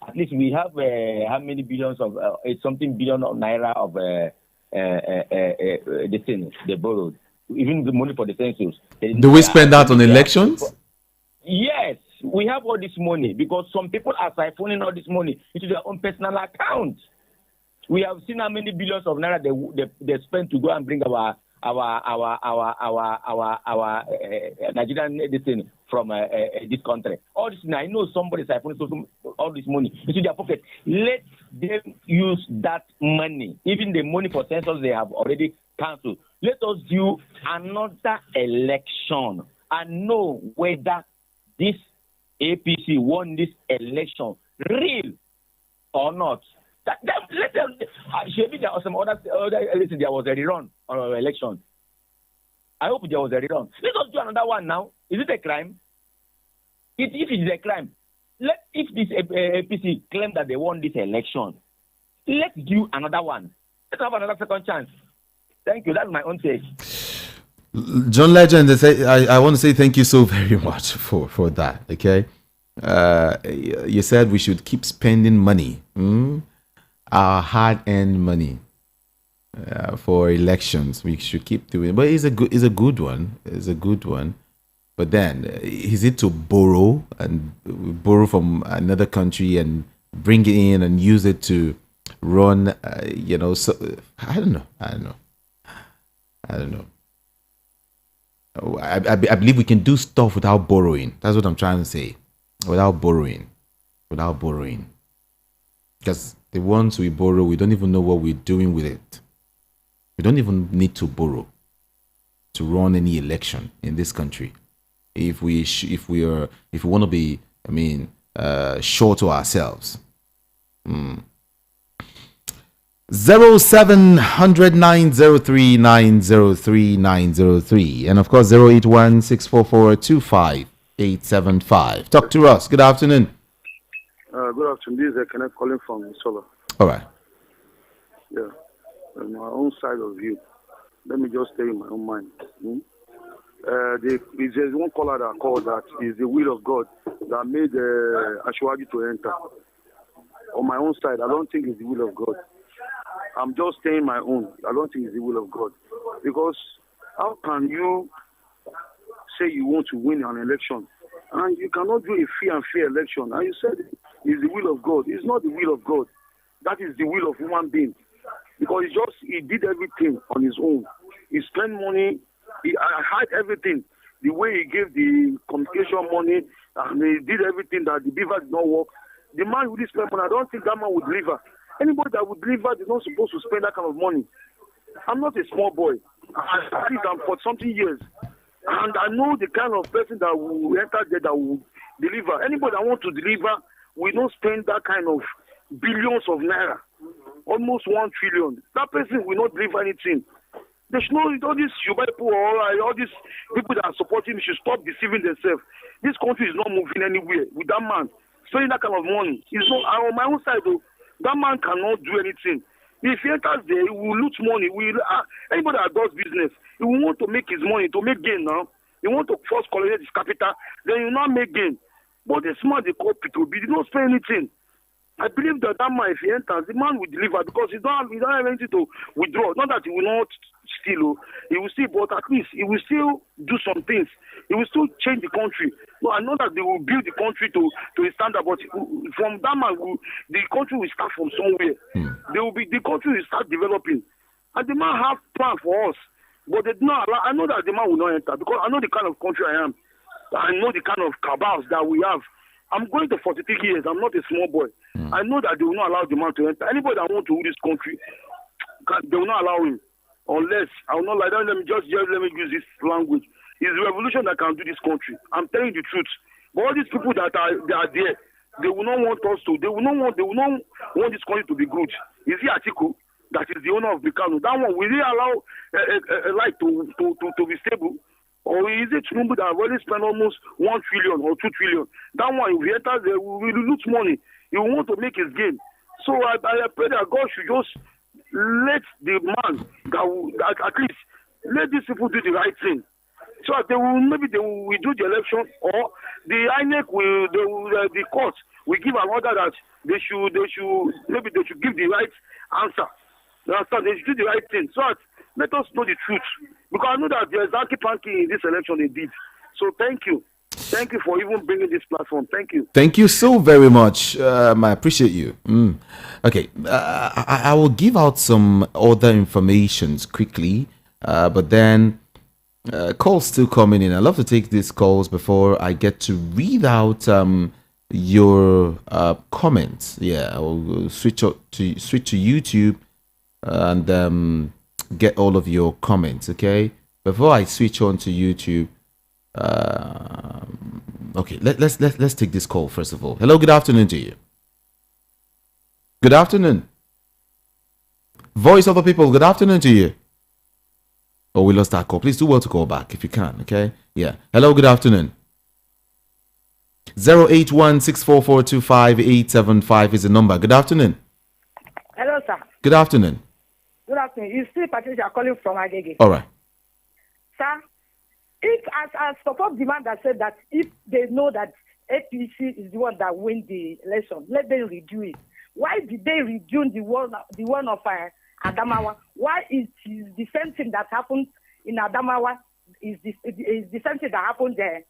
At least we have how many billions of something billion of naira of the thing they borrowed, even the money for the census. Do we spend that on elections? Yes, we have all this money because some people are siphoning all this money into their own personal account. We have seen how many billions of naira they spend to go and bring our Nigerian medicine from this country. All this, I know somebody is siphoning all this money into their pocket. Let them use that money, even the money for census they have already cancelled. Let us do another election and know whether this APC won this election real or not. Let them. Maybe there was some other listen, there was a rerun on our election. I hope there was a rerun. Let us do another one now. Is it a crime? If it is a crime, if this APC claim that they won this election, let's do another one. Let's have another second chance. Thank you. That's my own take. John Legend, I want to say thank you so very much for that. Okay, you said we should keep spending money. Our hard-earned money for elections. We should keep doing it. But it's a good one. It's a good one. But then, is it to borrow from another country and bring it in and use it to run? So I don't know. I believe we can do stuff without borrowing. That's what I'm trying to say. Without borrowing. Because the ones we borrow, we don't even know what we're doing with it. We don't even need to borrow to run any election in this country. If we want to be, sure to ourselves. 0700-903-903-903 and of course 081-644-25875. Talk to us. Good afternoon. Good afternoon. This is Kenneth calling from Solo. All right. Yeah, on my own side of view. Let me just tell you my own mind. There's one caller that called that is the will of God that made Ashwagi to enter. On my own side, I don't think it's the will of God. I'm just saying my own. I don't think it's the will of God. Because how can you say you want to win an election and you cannot do a free and fair election? And you said it's the will of God. It's not the will of God. That is the will of human being. Because he did everything on his own. He spent money. He had everything. The way he gave the communication money, and he did everything that the beaver did not work. The man who did spend money, I don't think that man would deliver. Anybody that would deliver is not supposed to spend that kind of money. I'm not a small boy. I'm for something years. And I know the kind of person that will enter there that will deliver. Anybody that wants to deliver will not spend that kind of billions of naira. Almost 1 trillion. That person will not deliver anything. They should know all these people or all these people that are supporting should stop deceiving themselves. This country is not moving anywhere with that man spending that kind of money. It's not on my own side though. That man cannot do anything. If he enters there, he will lose money. Anybody that does business, he will want to make his money, to make gain now. He want to first collect his capital, then he will not make gain. But the smart they call P2B, they don't spend anything. I believe that man, if he enters, the man will deliver because he don't have anything to withdraw. Not that he will not steal, he will still, but at least he will still do some things. He will still change the country. No, I know that they will build the country to a standard, but from that man, the country will start from somewhere. The country will start developing. And the man have plan for us, but they do not allow. I know that the man will not enter because I know the kind of country I am. I know the kind of cabals that we have. I'm going to 43 years. I'm not a small boy. I know that they will not allow the man to enter. Anybody that wants to rule this country, they will not allow him. Unless, I will not lie down, let me use this language. It's the revolution that can do this country. I'm telling you the truth. But all these people that are there, they will not want us to. They will not want this country to be good. Is it Atiku that is the owner of the Kanu? That one, will they allow a light to be stable? Or is it Nnamdi that already spent almost 1 trillion or 2 trillion? That one, if he enters there, will lose money. He will want to make his gain. So I pray that God should just let the man that at least let these people do the right thing. So they will do the election, or the INEC the court will give an order that they should give the right answer. They should do the right thing. So let us know the truth. Because I know that there's anti-panky in this election they did. So thank you. Thank you for even bringing this platform. Thank you. Thank you so very much. I appreciate you. Okay. I will give out some other informations quickly. But then calls still coming in. I love to take these calls before I get to read out your comments. Yeah, I will switch to YouTube and get all of your comments. Okay, before I switch on to YouTube. Okay, let's take this call first of all. Hello, good afternoon to you. Good afternoon. Voice of the people, good afternoon to you. Oh, we lost that call. Please do well to call back if you can, okay? Yeah. Hello, good afternoon. 08164425875 is the number. Good afternoon. Hello, sir. Good afternoon. Good afternoon. You see Patricia calling from Agege. All right. Sir, if as support demand that said that if they know that APC is the one that win the election, let them redo it. Why did they redo the one of Adamawa? Why is the same thing that happened in Adamawa is the same thing that happened there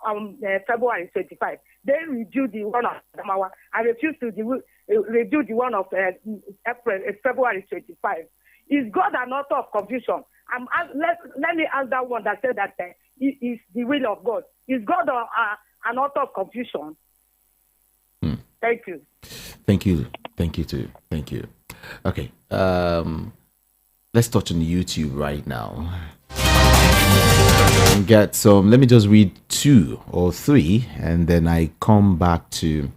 on February 25? They redo the one of Adamawa and refuse to redo the one of February 25. Is God an author of confusion? Let me ask that one that said that it is the will of God. Is God an author of confusion? Thank you. Thank you. Thank you too. Thank you. Okay. Let's touch on YouTube right now. And get some. Let me just read 2 or 3, and then I come back to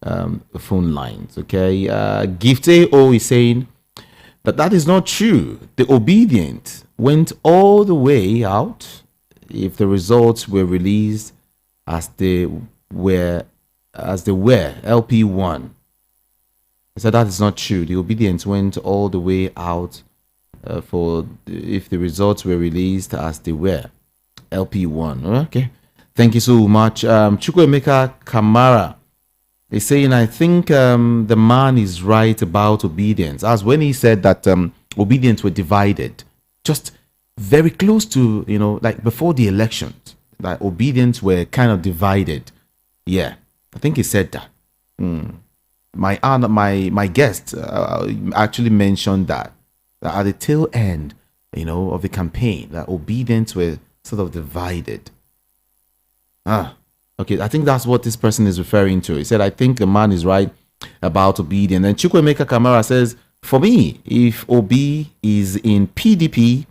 the phone lines. Okay. Gifte O is saying that is not true. The obedient went all the way out. If the results were released as they were, LP1 He said that is not true. The obedience went all the way out if the results were released as they were. LP1. Okay. Thank you so much. Chukwemeka Kamara is saying, I think the man is right about obedience. As when he said that obedience were divided, just very close to, like before the elections, that obedience were kind of divided. Yeah, I think he said that. My guest actually mentioned that at the tail end, of the campaign, that obedience were sort of divided. Okay, I think that's what this person is referring to. He said, I think the man is right about obedience. And Chukwemeka Kamara says, for me, if Obi is in PDP,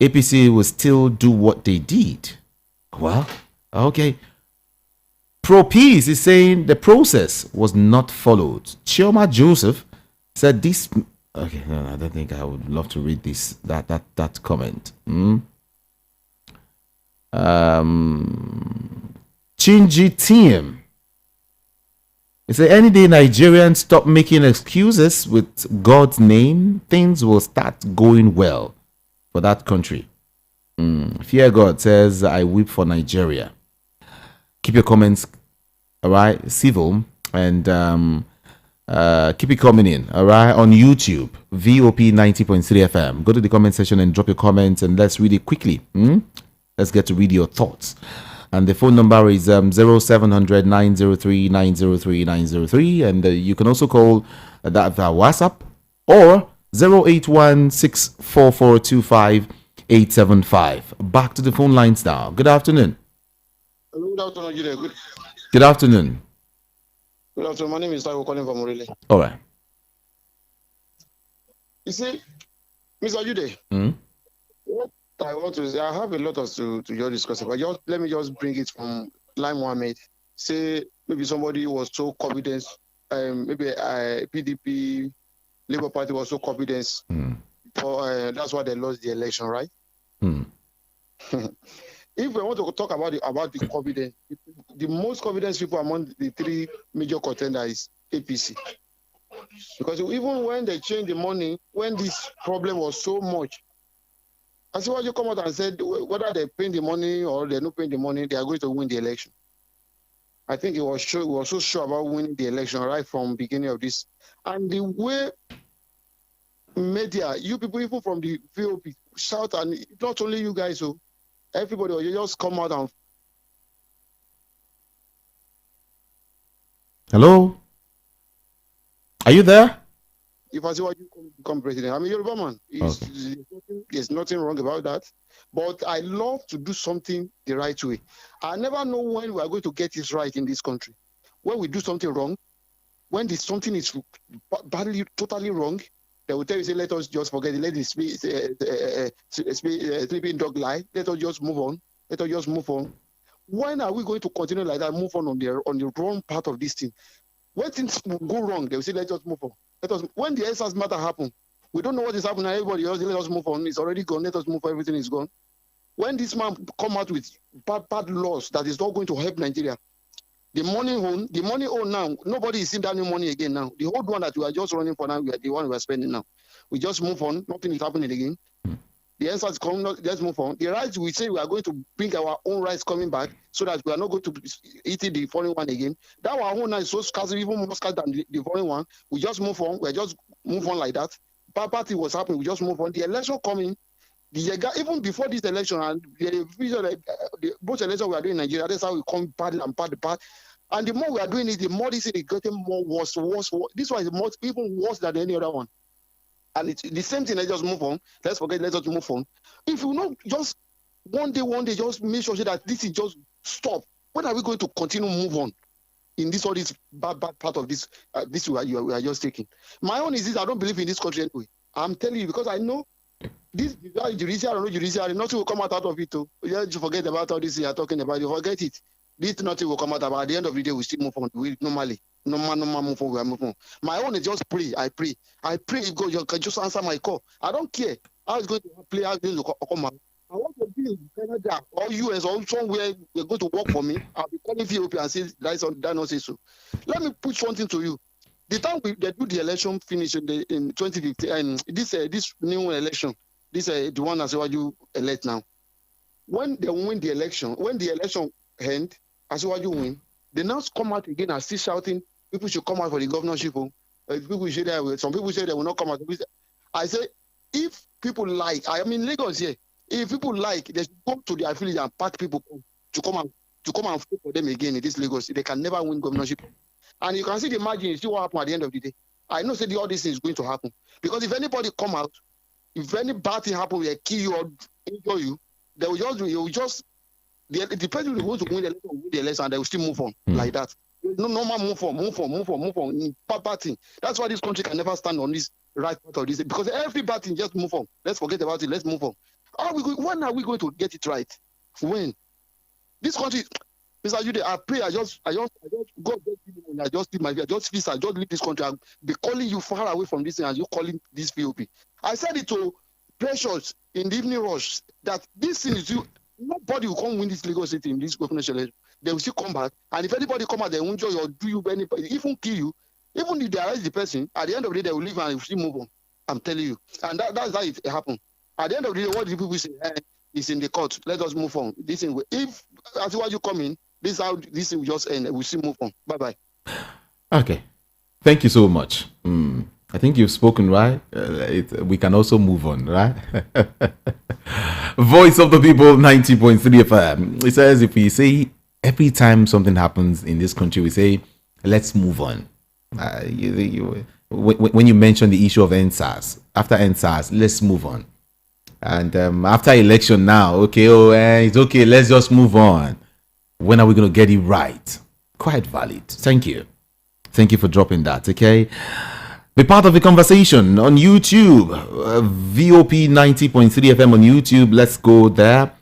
APC will still do what they did. Well, okay. Pro Peace is saying the process was not followed. Chioma Joseph said this. Okay, no, I don't think I would love to read this. That comment. Chinji Tiem. He said, any day Nigerians stop making excuses with God's name, things will start going well for that country. Fear God says, I weep for Nigeria. Keep your comments, all right, civil, and keep it coming in, all right, on YouTube, VOP 90.3 FM. Go to the comment section and drop your comments, and let's read it quickly. Let's get to read your thoughts. And the phone number is 0700 903 903 903. And you can also call that via WhatsApp or 081 644 25875. Back to the phone lines now. Good afternoon. Good afternoon, Jude. Good afternoon. Good afternoon. My name is Taiwo calling from Orele. All right. You see, Mr. Jude, what I want to say, I have a lot to just discuss about. Let me just bring it from Lai Mohammed. Say maybe somebody was so confident, maybe PDP, Labour Party was so confident, that's why they lost the election, right? If we want to talk about the confidence, the most confident people among the three major contenders is APC. Because even when they changed the money, when this problem was so much, I see what you come out and said, whether they're paying the money or they're not paying the money, they are going to win the election. I think it was so sure about winning the election right from beginning of this. And the way media, you people, even from the VOP, shout, and not only you guys, so everybody, you just come out and... Hello? Are you there? If I see what you become president, I'm a Yoruba man. There's nothing wrong about that. But I love to do something the right way. I never know when we are going to get this right in this country. When we do something wrong, when something is badly, totally wrong, they will tell you, say, let us just forget it. Let it sleeping dog lie. Let us just move on. Let us just move on. When are we going to continue like that, move on the wrong part of this thing? When things go wrong, they will say, let us move on. When the answers matter happen, we don't know what is happening. Everybody else, let us move on. It's already gone. Let us move on. Everything is gone. When this man come out with bad laws that is not going to help Nigeria, the money owned now, nobody is seeing that new money again now. The old one that we are just running for now, the one we are spending now. We just move on. Nothing is happening again. The answers come. Let's move on. The rights, we say we are going to bring our own rights coming back so that we are not going to eat the foreign one again. That our own is so scarce, even more scarce than the foreign one. We just move on. We just move on like that. Party was happening. We just move on. The election coming. Even before this election and both elections we are doing in Nigeria, that's how we come bad. And the more we are doing it, the more this is getting more worse. This one is even worse than any other one. And it's the same thing. Let's just move on. Let's forget. Let's just move on. If you know, just one day, just make sure that this is just stop. When are we going to continue move on in this all this bad part of this we are just taking? My own is this: I don't believe in this country anyway. I'm telling you because I know this judiciary, or no judiciary, nothing will come out of it. Too. You have to forget about all this you are talking about. You forget it. This nothing will come out about. At the end of the day, we still move on. We normally. Normal move on, we are moving on. My own is just pray. I pray. God, you can just answer my call. I don't care how it's going to play, how it's going to come out. I want to be in Canada or US or somewhere they're going to work for me. I'll be calling VOP and say that not say so. Let me put something to you. The time they do the election finish in 2015, and this new election, the one as you elect now. When they win the election, when the election end, as you win, they now come out again and still shouting, people should come out for the governorship. People say that some people say they will not come out. I say, if people like, I mean Lagos here, if people like, they should go to the affiliate and pack people to come and vote for them again in this Lagos. They can never win governorship. And you can see the margin, you see what happened at the end of the day. I know say all these things is going to happen. Because if anybody come out, if any bad thing happen, they kill you or injure you, they will the president will go to win the election and they will still move on like that. No normal move on. Bad thing. That's why this country can never stand on this right part of this. Because every bad thing, just move on. Let's forget about it. Let's move on. When are we going to get it right? When? This country, Mr. Jude, I pray, I just God just leave my I just leave this country. I'll be calling you far away from this thing as you calling this POP. I said it to Precious in the evening rush that this thing is you. Nobody will come win this Lagos City in this government election. They will still come back. And if anybody come out, they will enjoy or do you anybody, even kill you, even if they arrest the person, at the end of the day, they will leave and they will still move on. I'm telling you. And that's how it happened. At the end of the day, what do people say? It's in the court. Let us move on. This thing, if as you come in, this is how this thing will just end. We'll still move on. Bye-bye. Okay. Thank you so much. I think you've spoken, right? We can also move on, right? Voice of the People, 90.3 FM. It says if we say every time something happens in this country, we say, let's move on. When you mention the issue of NSAS, after NSAS, let's move on. And after election now, it's okay, let's just move on. When are we going to get it right? Quite valid. Thank you. Thank you for dropping that, okay? Be part of the conversation on YouTube, VOP 90.3 FM on YouTube. Let's go there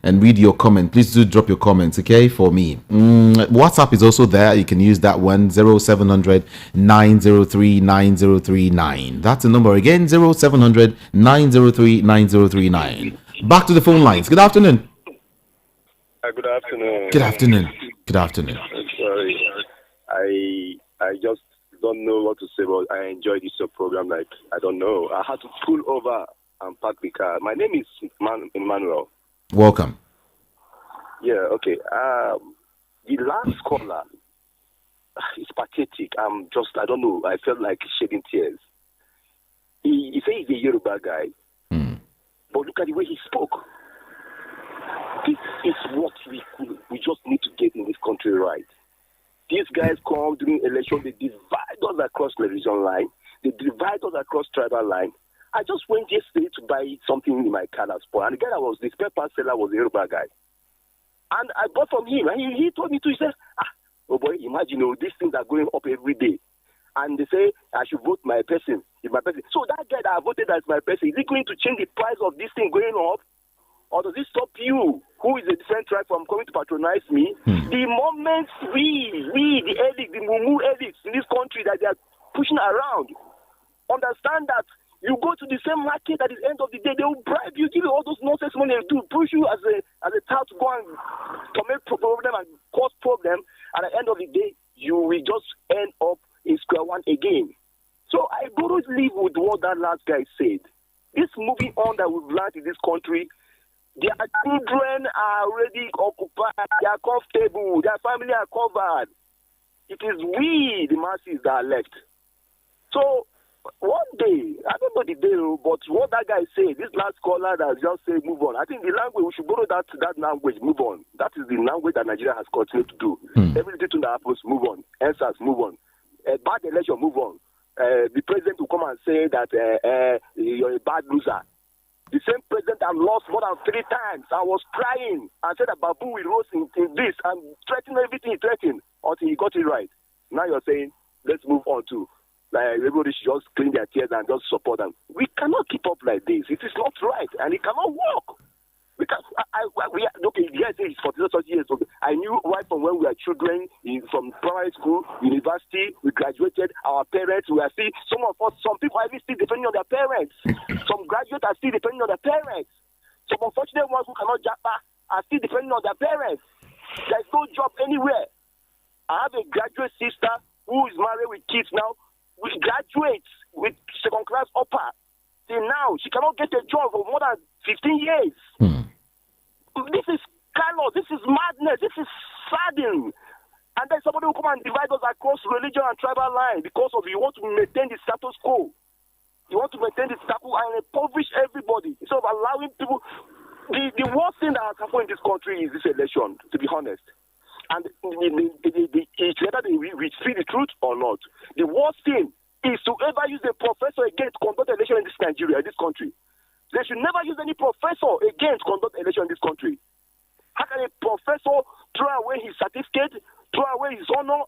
and read your comment. Please do drop your comments, okay, for me. WhatsApp is also there. You can use that one, 0700 903 9039. That's the number again, 0700 903 9039. Back to the phone lines. Good afternoon. Good afternoon. Good afternoon. Good afternoon. Sorry, I just don't know what to say, but I enjoy this program. Like, I don't know. I had to pull over and park the car. My name is Emmanuel. Welcome. Yeah, okay. The last caller is pathetic. I don't know. I felt like shedding tears. He said he's a Yoruba guy, but look at the way he spoke. This is what we just need to get in this country right. These guys come during election, they divide us across the region line, they divide us across tribal line. I just went yesterday to buy something in my car that's spoiled, and the guy that was the spare part seller was a Yoruba guy. And I bought from him, and he told me to, he said, oh boy, imagine, these things are going up every day. And they say, I should vote my person. So that guy that I voted as my person, is he going to change the price of this thing going up? Or does it stop you, who is a different tribe, from coming to patronize me? The moment we, the elites, the Mumu elites in this country that they are pushing around, understand that you go to the same market at the end of the day, they will bribe you, give you all those nonsense money to push you as a tout to go and commit problem and cause problem. And at the end of the day, you will just end up in square one again. So I go to live with what that last guy said. This moving on that we've learned in this country, their children are already occupied, they are comfortable, their family are covered. It is we, the masses, that are left. So, one day, I don't know the day, but what that guy said, this last caller that just said move on, I think the language, we should borrow that language, move on. That is the language that Nigeria has continued to do. Every little that happens, move on. Answers, move on. A bad election, move on. The president will come and say that you're a bad loser. The same president I lost more than 3 times. I was crying and said that Babu will rose in this and threatened everything he threatened until he got it right. Now you're saying, let's move on to, everybody should just clean their tears and just support them. We cannot keep up like this. It is not right and it cannot work. Because yes, it's 40 years old. I knew right from when we were children, from primary school, university, we graduated, our parents, we are still, some people are still depending on their parents. Some graduates are still depending on their parents. Some unfortunate ones who cannot jump are still depending on their parents. There's no job anywhere. I have a graduate sister who is married with kids now. with graduates with second class upper. Till now, she cannot get a job for more than 15 years. This is callous. This is madness. This is saddening. And then somebody will come and divide us across religion and tribal line because of you want to maintain the status quo. You want to maintain the status quo and impoverish everybody instead of allowing people. The worst thing that has happened in this country is this election, to be honest. And it's whether we speak the truth or not. The worst thing is to ever use a professor again to conduct election in this Nigeria, in this country. They should never use any professor again to conduct election in this country. How can a professor throw away his certificate, throw away his honor,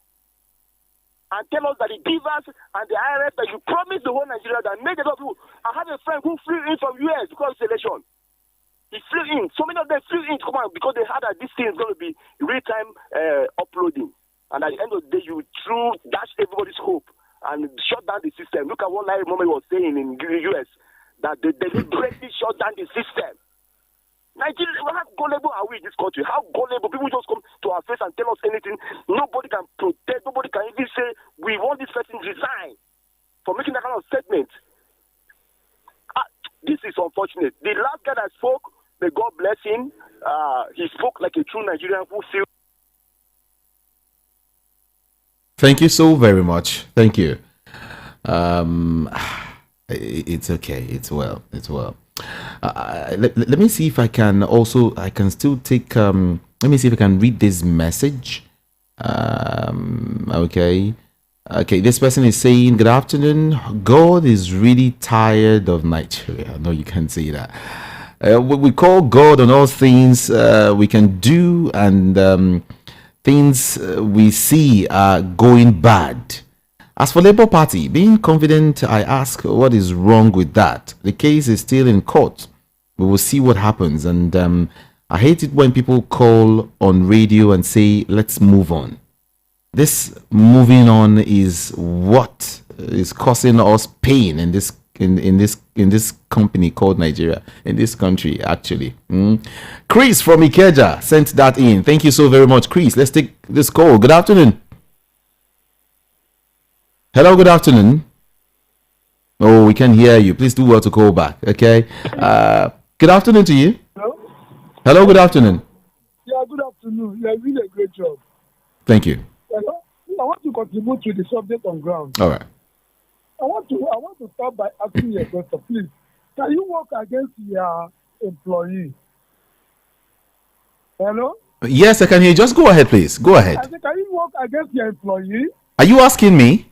and tell us that the givers and the IRS that you promised the whole Nigeria that made a lot of people. I have a friend who flew in from US because of this election. He flew in. So many of them flew in to come out because they heard that this thing is going to be real-time uploading. And at the end of the day, you dash everybody's hope and shut down the system. Look at what Larry Mohammed was saying in the US, that they deliberately shut down the system. Nigeria, how gullible are we in this country? How gullible? People just come to our face and tell us anything. Nobody can protest. Nobody can even say, we want this person to resign for making that kind of statement. This is unfortunate. The last guy that spoke, may God bless him, he spoke like a true Nigerian who feels. Thank you so very much. Thank you. It's okay. It's well. It's well. Let me see if I can still take let me see if I can read this message. Okay, this person is saying, good afternoon, God is really tired of Nigeria. No, you can't say that. We call God on all things we can do, and things we see are going bad. As for Labour Party, being confident, I ask what is wrong with that. The case is still in court. We will see what happens. And I hate it when people call on radio and say, let's move on. This moving on is what is causing us pain in this company called Nigeria, in this country, actually. Chris from Ikeja sent that in. Thank you so very much, Chris. Let's take this call. Good afternoon. Hello, good afternoon. Oh, we can hear you. Please do well to call back, okay? Good afternoon to you. Hello? Hello, good afternoon. Yeah, good afternoon. You are doing a great job. Thank you. Hello? I want to contribute to the subject on ground. All right. I want to start by asking you a question, please. Can you work against your employee? Hello? Yes, I can hear you. Just go ahead, please. Go ahead. I said, can you work against your employee? Are you asking me?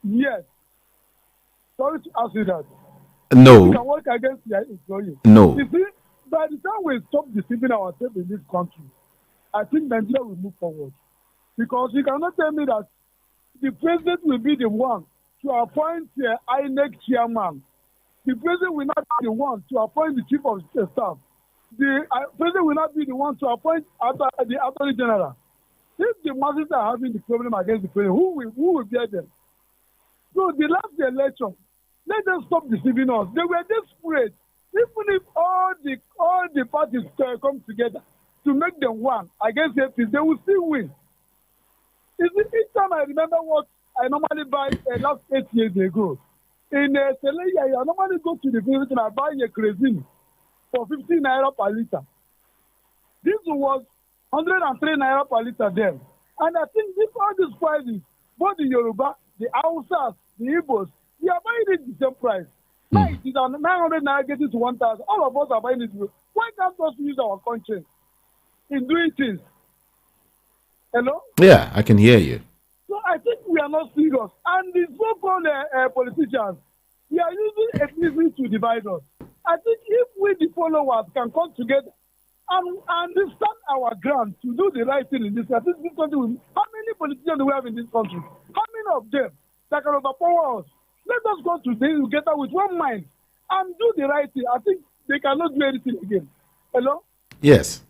Yes. Sorry to ask you that. No. You can work against your employee. No. You see, by the time we stop deceiving ourselves in this country, I think Nigeria will move forward. Because you cannot tell me that the president will be the one to appoint the INEC chairman. The president will not be the one to appoint the chief of staff. The president will not be the one to appoint the attorney general. If the masses are having the problem against the president, who will bear them? So the last election, let them stop deceiving us. They were desperate. Even if all the parties come together to make them one against APC, they will still win. Each time I remember what I normally buy last 8 years ago. In Teleya, I normally go to the village and I buy a kerosene for 15 naira per liter. This was 103 naira per liter then. And I think all these prices, both the Yoruba, the Hausas, the Igbos, they are buying it the same price. Now it is 900 naira getting to 1,000. All of us are buying it. Why can't we use our conscience in doing things? Hello? Yeah, I can hear you. So I think we are not serious. And the so-called politicians, they are using ethnicity to divide us. I think if we, the followers, can come together and understand our ground to do the right thing in this country, how many politicians do we have in this country? How many of them that can overpower us? Let us go together with one mind and do the right thing. I think they cannot do anything again. Hello? Yes.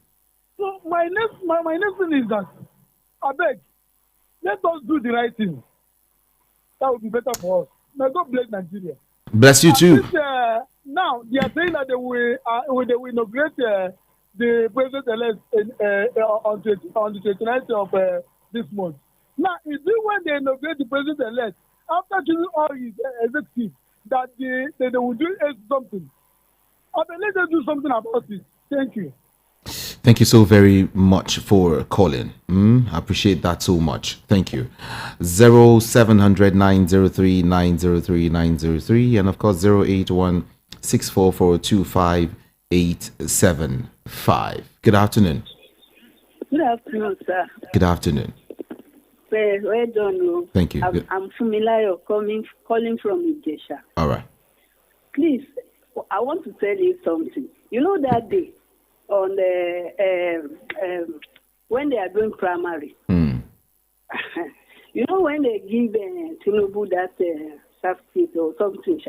So my next thing is that, I beg, let us do the right thing. That would be better for us. May God bless Nigeria. Bless you too. Now, they are saying that they will inaugurate the president-elect on the 29th of this month. Now, is it when they inaugurate the president-elect after choosing all his executives, that they will do something. I mean, let them do something about it. Thank you. Thank you so very much for calling. I appreciate that so much. Thank you. 0700 903 903 903 and of course 081 644 25875. Good afternoon. Good afternoon, sir. Good afternoon. Well done. Thank you. I'm Fumilayo calling from Ijesha. All right. Please, I want to tell you something. You know that day on the when they are doing primary, you know when they give Tinubu that certificate or something,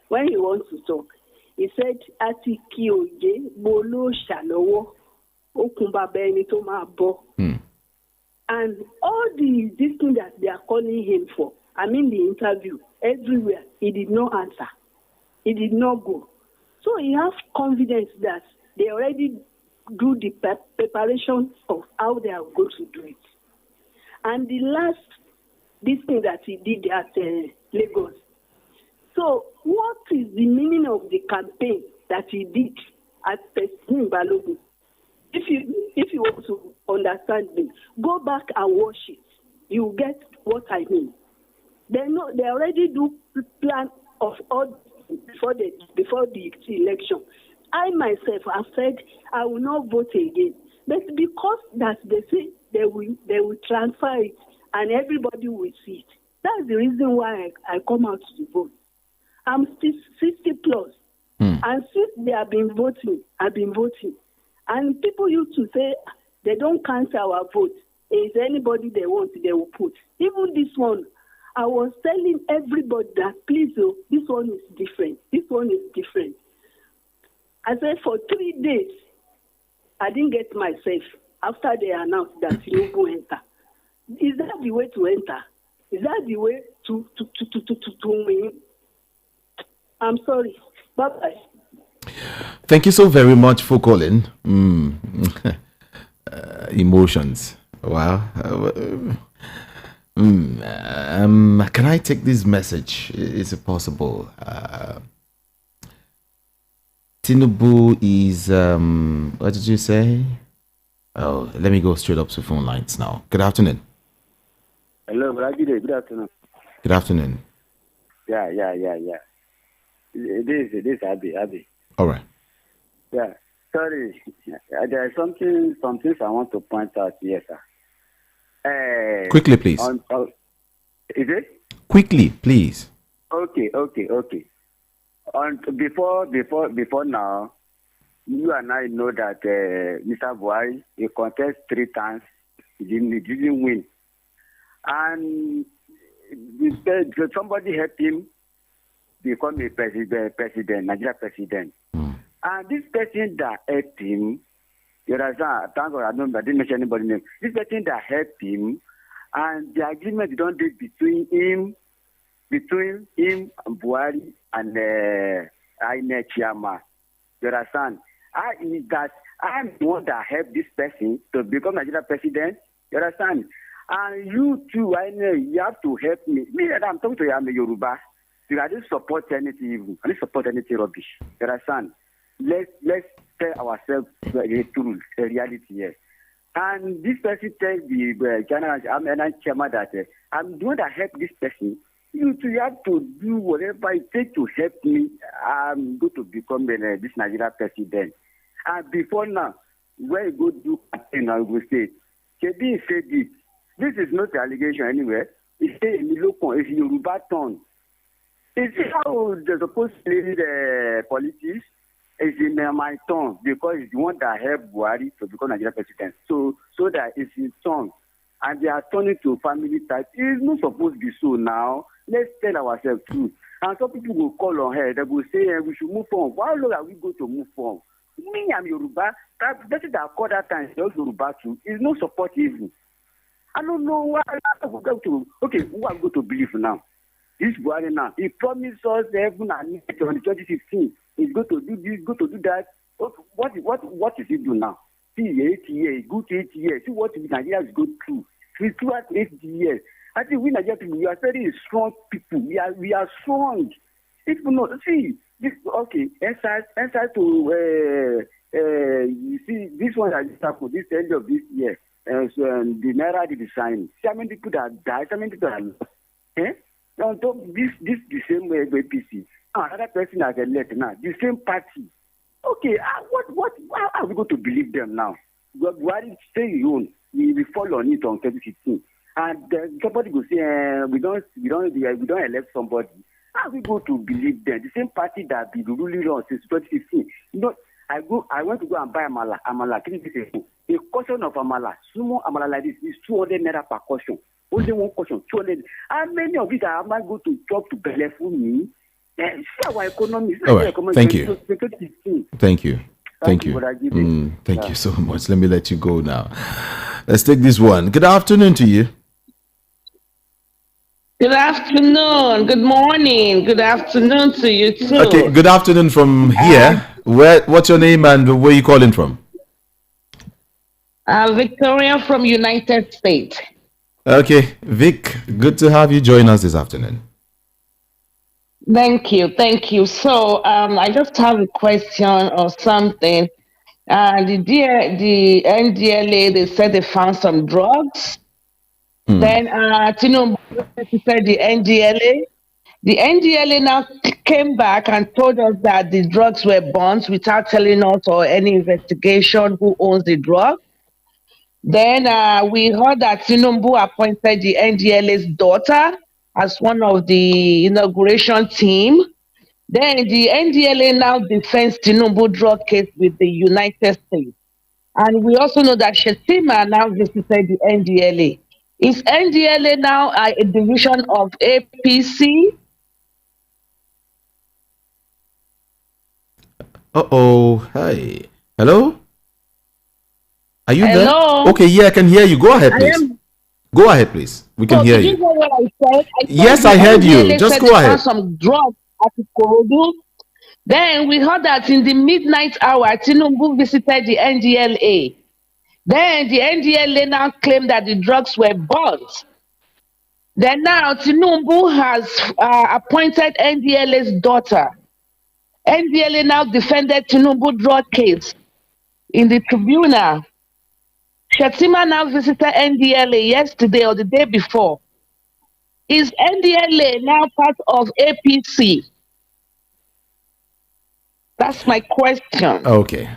when he wants to talk, he said, "Ati kioje bolo shalowo okumba beni to ma bo." And all these things that they are calling him for, I mean the interview, everywhere, he did not answer. He did not go. So he has confidence that they already do the preparation of how they are going to do it. And the last, this thing that he did at Lagos. So what is the meaning of the campaign that he did at Balogun? If you want to understand me, go back and watch it. You get what I mean. They already do plan of all before the election. I myself have said I will not vote again, but because that they say they will transfer it and everybody will see it. That's the reason why I come out to vote. I'm still 60 plus, and since they have been voting, I've been voting. And people used to say they don't count our vote. Is anybody they want, they will put. Even this one, I was telling everybody that, please, this one is different. This one is different. I said for 3 days, I didn't get myself after they announced that you go enter. Is that the way to enter? Is that the way to win? I'm sorry. Bye-bye. Thank you so very much for calling. Emotions. Wow. Can I take this message? Is it possible? Tinubu is what did you say? Oh, let me go straight up to phone lines now. Good afternoon. Hello, good afternoon. Good afternoon. Yeah. This is Abi. All right. Yeah. Sorry. There are some things I want to point out here, sir. Quickly, please. Is it? Quickly, please. Okay. Before now, you and I know that Mr. Buhari, he contested 3 times, he didn't win. And somebody helped him become a president, Nigeria president. And this person that helped him, thank God I didn't mention anybody's name. This person that helped him, and the agreement don't do between him and Buhari and INEC chairman. You understand? I'm the one that helped this person to become Nigeria president. You understand? And you too, I know you have to help me. Me, I'm talking to you, I'm a Yoruba. So I don't support anything evil. I don't support anything rubbish. You understand? Let's tell ourselves the truth, the reality here. And this person tells the general chairman that I'm the one that helped this person. You have to do whatever it takes to help me. I'm going to become this Nigeria president. And before now, when you go do campaign, I will say, Kebi said it. This is not an allegation anywhere. It's a Yoruba tongue. It's how they're supposed to lead the politics. It's in my tongue because it's the one that helped Buhari to become Nigeria president. So that it's his tongue. And they are turning to family type. It's not supposed to be so now. Let's tell ourselves truth. And some people will call on her. They will say we should move on. How long are we going to move on? Me, I'm Yoruba. That's it. I call that time. Yoruba too. It's not supportive. I don't know why I'm going to. Okay, who I'm going to believe now? This Buhari now. He promised us heaven and earth on 2015. He's going to do this, going to do that. What is he doing now? See, 8 years, good 8 years. See what Nigeria is going through. He's throughout 8 years. I think we Nigerian people, we are very strong people. We are strong. If you know, see, this okay. Answer to you see this one that just happened this end of this year. So the naira did the sign. See how many people that died. How many people that lost. Now on top this the same way APC. Another person has elected now. The same party. Okay, what? How are we going to believe them now? Buhari stay alone. We fall on it on 2015, and somebody will say we don't elect somebody. How are we going to believe them? The same party that been ruling on since 2015. You know, I went to go and buy amala 3 days ago. A portion of amala, small amala like this is 200 naira per portion. Only one portion, 200. How many of it am I going to chop to belly for me? See our economy. All right. Thank you. Thank you. Thank you. Thank you so much. Let me let you go now. Let's take this one. Good afternoon to you. Good afternoon. Good morning. Good afternoon to you too. Okay. Good afternoon from here. What's your name and where you calling from? Victoria from United States. Okay, Vic. Good to have you join us this afternoon. Thank you. So I just have a question or something. The NDLA, they said they found some drugs. Then Tinubu said the NDLA. The NDLA now came back and told us that the drugs were burnt without telling us or any investigation who owns the drug. Then we heard that Tinubu appointed the NDLA's daughter as one of the inauguration team. Then the NDLA now defends Tinubu drug case with the United States. And we also know that Shetima now visited the NDLA. Is NDLA now a division of APC? Hi. Hello? Are you Hello? there? Okay, yeah, I can hear you. Go ahead, please. Go ahead, please. We can hear Did you. you know what I said? Yes, I heard you. Just go ahead. Some drugs at Ikorodu. Then we heard that in the midnight hour, Tinubu visited the NDLA. Then the NDLA now claimed that the drugs were burnt. Then now Tinubu has appointed NDLA's daughter. NDLA now defended Tinubu drug case in the tribunal. Shetima now visited NDLA yesterday or the day before. Is NDLA now part of APC? That's my question. Okay.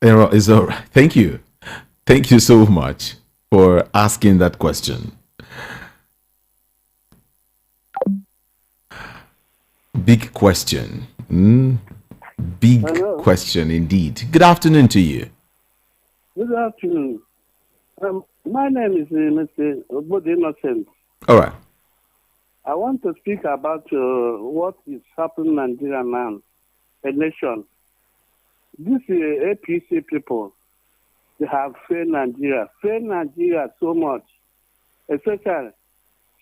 It's all right. Thank you. Thank you so much for asking that question. Big question. Big Hello. question indeed. Good afternoon to you. Good afternoon. My name is Mr. Obode Innocent. All right. I want to speak about what is happening in Nigeria now, a nation. These APC people, they have failed Nigeria so much. Especially,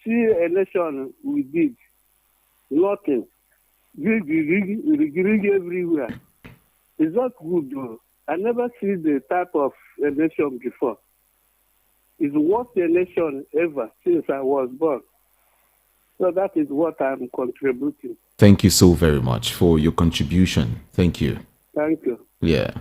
see a nation we did nothing. Rig everywhere. It's not good though. I never see the type of a nation before. It's worst a nation ever since I was born. So that is what I'm contributing. Thank you so very much for your contribution. Thank you. Thank you. Yeah.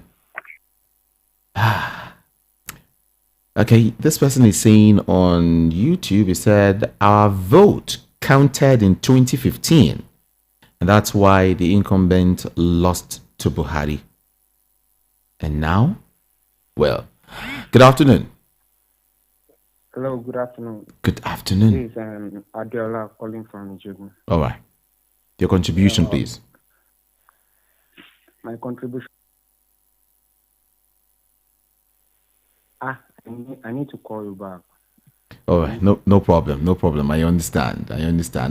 Okay, this person is saying on YouTube, he said, our vote counted in 2015. And that's why the incumbent lost to Buhari. And now? Well, good afternoon. Hello, good afternoon. Good afternoon. This is Adiola calling from Nigeria. All right. Your contribution, please. My contribution. I need to call you back. All right, no problem. I understand.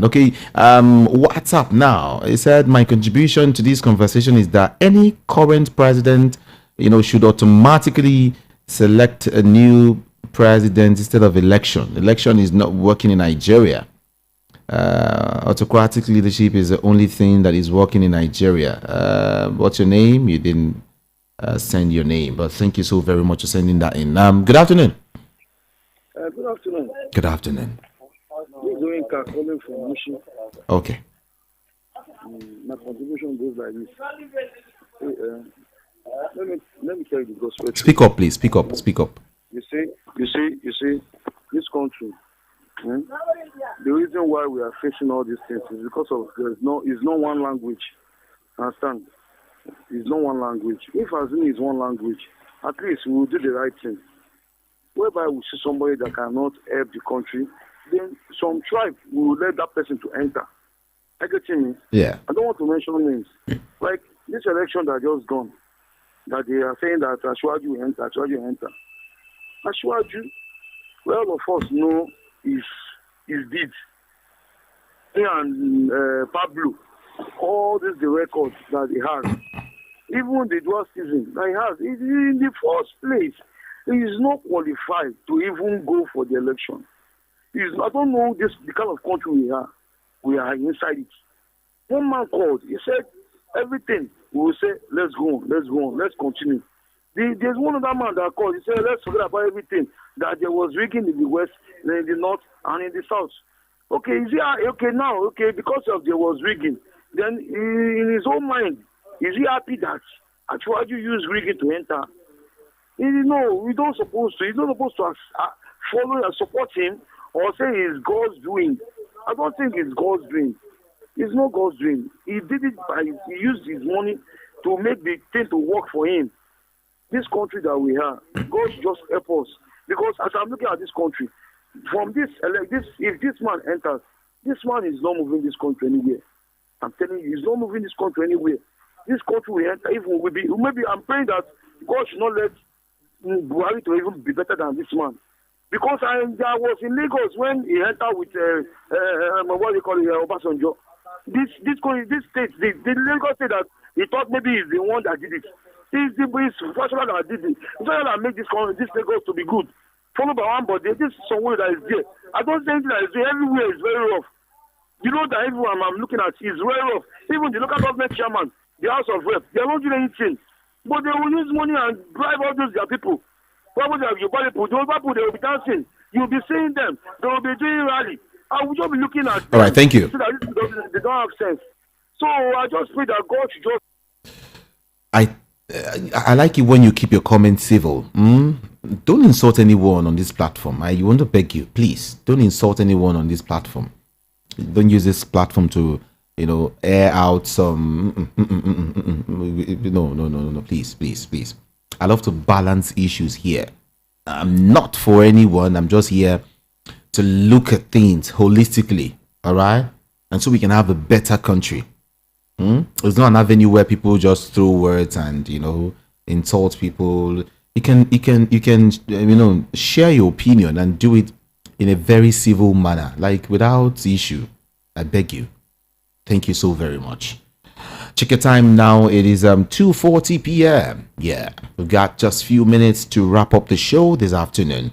Okay, what's up now? He said my contribution to this conversation is that any current president, should automatically select a new president instead of election. Election is not working in Nigeria. Autocratic leadership is the only thing that is working in Nigeria. What's your name? You didn't send your name, but thank you so very much for sending that in. Good afternoon. Good afternoon. Good afternoon. is Oinka calling from Mushi. Okay. My contribution goes like this. Let me tell you the gospel. Speak up, please. Speak up. Speak up. You see, this country. The reason why we are facing all these things is because of it's not one language. Understand? It's not one language. If Azuni is one language, at least we will do the right thing. Whereby we see somebody that cannot help the country, then some tribe will let that person to enter. I get me? Yeah. I don't want to mention names. Like this election that just gone, that they are saying that Ashwaju will enter, Ashwaju will enter. Ashwaju, well, all of us know his deeds. He and Pablo, all this the records that he has. Even the dual season that he has, in the first place, he is not qualified to even go for the election. I don't know the kind of country we are. We are inside it. One man called. He said, everything. We will say, let's go on, let's continue. There's one other man that called. He said, let's forget about everything. That there was rigging in the west, in the north, and in the south. Okay, is he okay now? Okay, because of there was rigging. Then in his own mind, is he happy that Achwaju used rigging to enter? No, we don't supposed to. He's not supposed to follow and support him or say it's God's doing. I don't think it's God's doing. It's not God's doing. He did it he used his money to make the thing to work for him. This country that we have, God should just help us. Because as I'm looking at this country, from if this man enters, this man is not moving this country anywhere. I'm telling you, he's not moving this country anywhere. This country will enter, even will be, maybe I'm praying that God should not let Buhari to even be better than this man. Because I was in Lagos when he entered with what they call it, Obasanjo. This state, the Lagos state that he thought maybe he's the one that did it. It's Fashola that did it. It's not that make this Lagos to be good. Followed by one body, this is somewhere that is there. I don't think that is there. Everywhere is very rough. You know that everyone I'm looking at is very rough. Even the local government chairman, the House of Rep, they are not doing anything. But they will use money and bribe all those their people. What would you buy people? Those people, they will be dancing. You'll be seeing them. They will be doing rally. I will just be looking at them. All right, thank you. So that they don't have sense. So I just pray that God should just. I like it when you keep your comments civil. Don't insult anyone on this platform. I want to beg you, please, don't insult anyone on this platform. Don't use this platform to, air out some. No. Please. I love to balance issues here. I'm not for anyone. I'm just here to look at things holistically. All right, and so we can have a better country. It's not an avenue where people just throw words and insult people. You can share your opinion and do it in a very civil manner, like without issue. I beg you. Thank you so very much. Check your time now. It is 2:40 p.m. Yeah, we've got just a few minutes to wrap up the show this afternoon.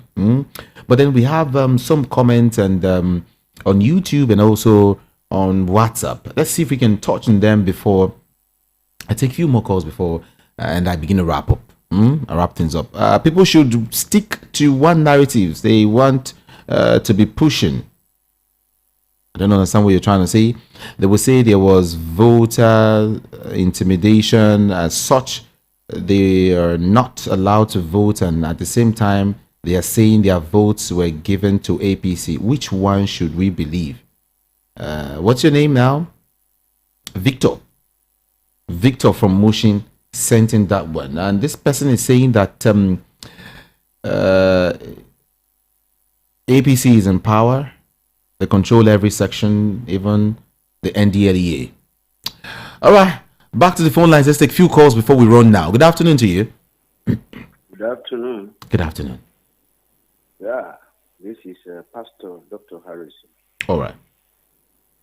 But then we have some comments and on YouTube and also on WhatsApp. Let's see if we can touch on them before I take a few more calls before and I begin to wrap up. I wrap things up. People should stick to one narrative they want to be pushing. I don't understand what you're trying to say. They will say there was voter intimidation as such. They are not allowed to vote, and at the same time, they are saying their votes were given to APC. Which one should we believe? What's your name now? Victor from Mushin sent in that one, and this person is saying that APC is in power. They control every section, even the NDLEA. All right, back to the phone lines. Let's take a few calls before we run now. Good afternoon to you. Good afternoon. Good afternoon. Yeah, this is Pastor Dr. Harrison. All right.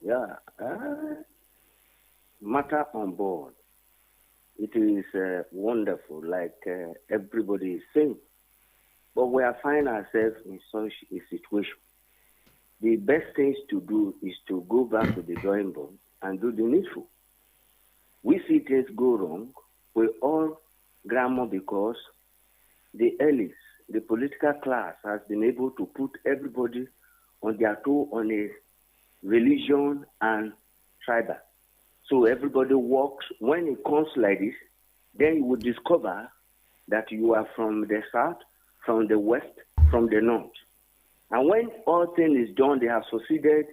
Yeah, matter on board. It is wonderful, like everybody is saying. But we are finding ourselves in such a situation. The best things to do is to go back to the drawing board and do the needful. We see things go wrong. We all grumble because the elites, the political class, has been able to put everybody on their toe on a religion, and tribal. So everybody works. When it comes like this, then you will discover that you are from the south, from the west, from the north. And when all things is done, they have succeeded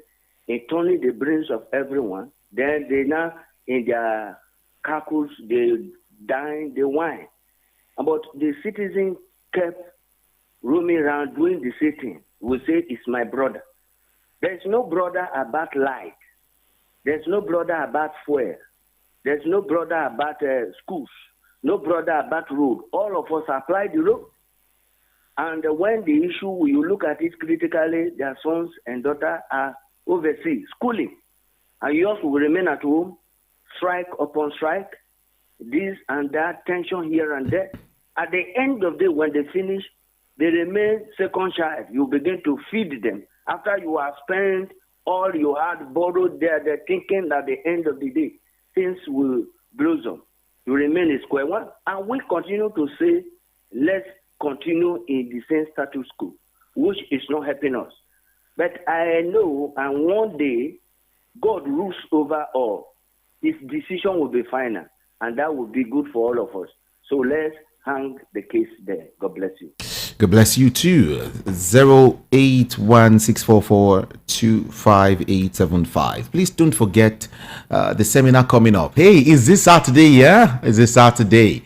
in turning the brains of everyone. Then they now, in their calculus, they dine, they wine. But the citizen kept roaming around doing the same thing. We say, it's my brother. There's no brother about light. There's no brother about fuel. There's no brother about schools. No brother about road. All of us apply the road. And when the issue, you look at it critically, their sons and daughters are overseas, schooling. And yours will remain at home, strike upon strike, this and that, tension here and there. At the end of the day, when they finish, they remain second child. You begin to feed them. After you have spent all you had borrowed there, they're thinking that at the end of the day, things will blossom. You remain in square one. And we continue to say, let's continue in the same status quo, which is not helping us. But I know, and one day, God rules over all. His decision will be final, and that will be good for all of us. So let's hang the case there. God bless you. God bless you too. 08164425875. Please don't forget the seminar coming up. Hey, is this Saturday? Yeah, is this Saturday?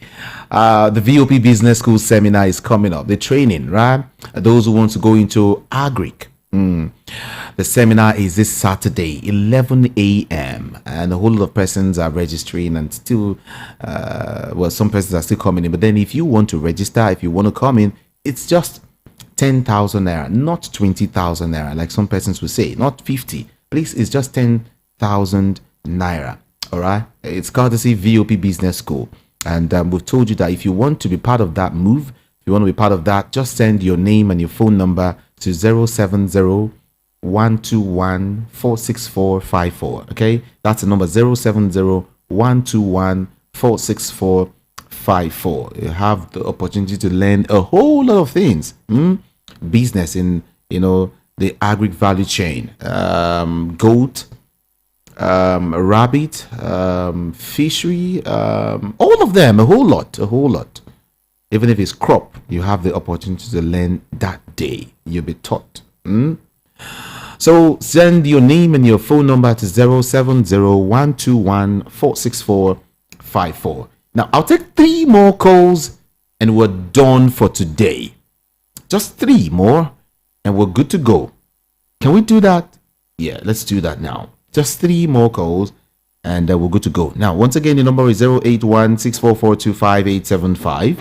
The VOP Business School seminar is coming up. The training, right? Those who want to go into agric. The seminar is this Saturday, 11 a.m. and a whole lot of persons are registering, and still, some persons are still coming in. But then, if you want to register, if you want to come in, it's just 10,000 naira, not 20,000 naira, like some persons will say, not 50. Please, it's just 10,000 naira. All right, it's courtesy VOP Business School, and we've told you that if you want to be part of that move, if you want to be part of that, just send your name and your phone number to 070-121-46454. Okay, that's the number, 070-121-46454. You have the opportunity to learn a whole lot of things, business in the agri value chain, goat, rabbit, fishery, all of them, a whole lot. Even if it's crop, you have the opportunity to learn that day. You'll be taught. So send your name and your phone number to 070-121-46454. Now, I'll take 3 more calls and we're done for today. Just 3 more and we're good to go. Can we do that? Yeah, let's do that now. Just 3 more calls and we're good to go. Now, once again, the number is 081-64425875.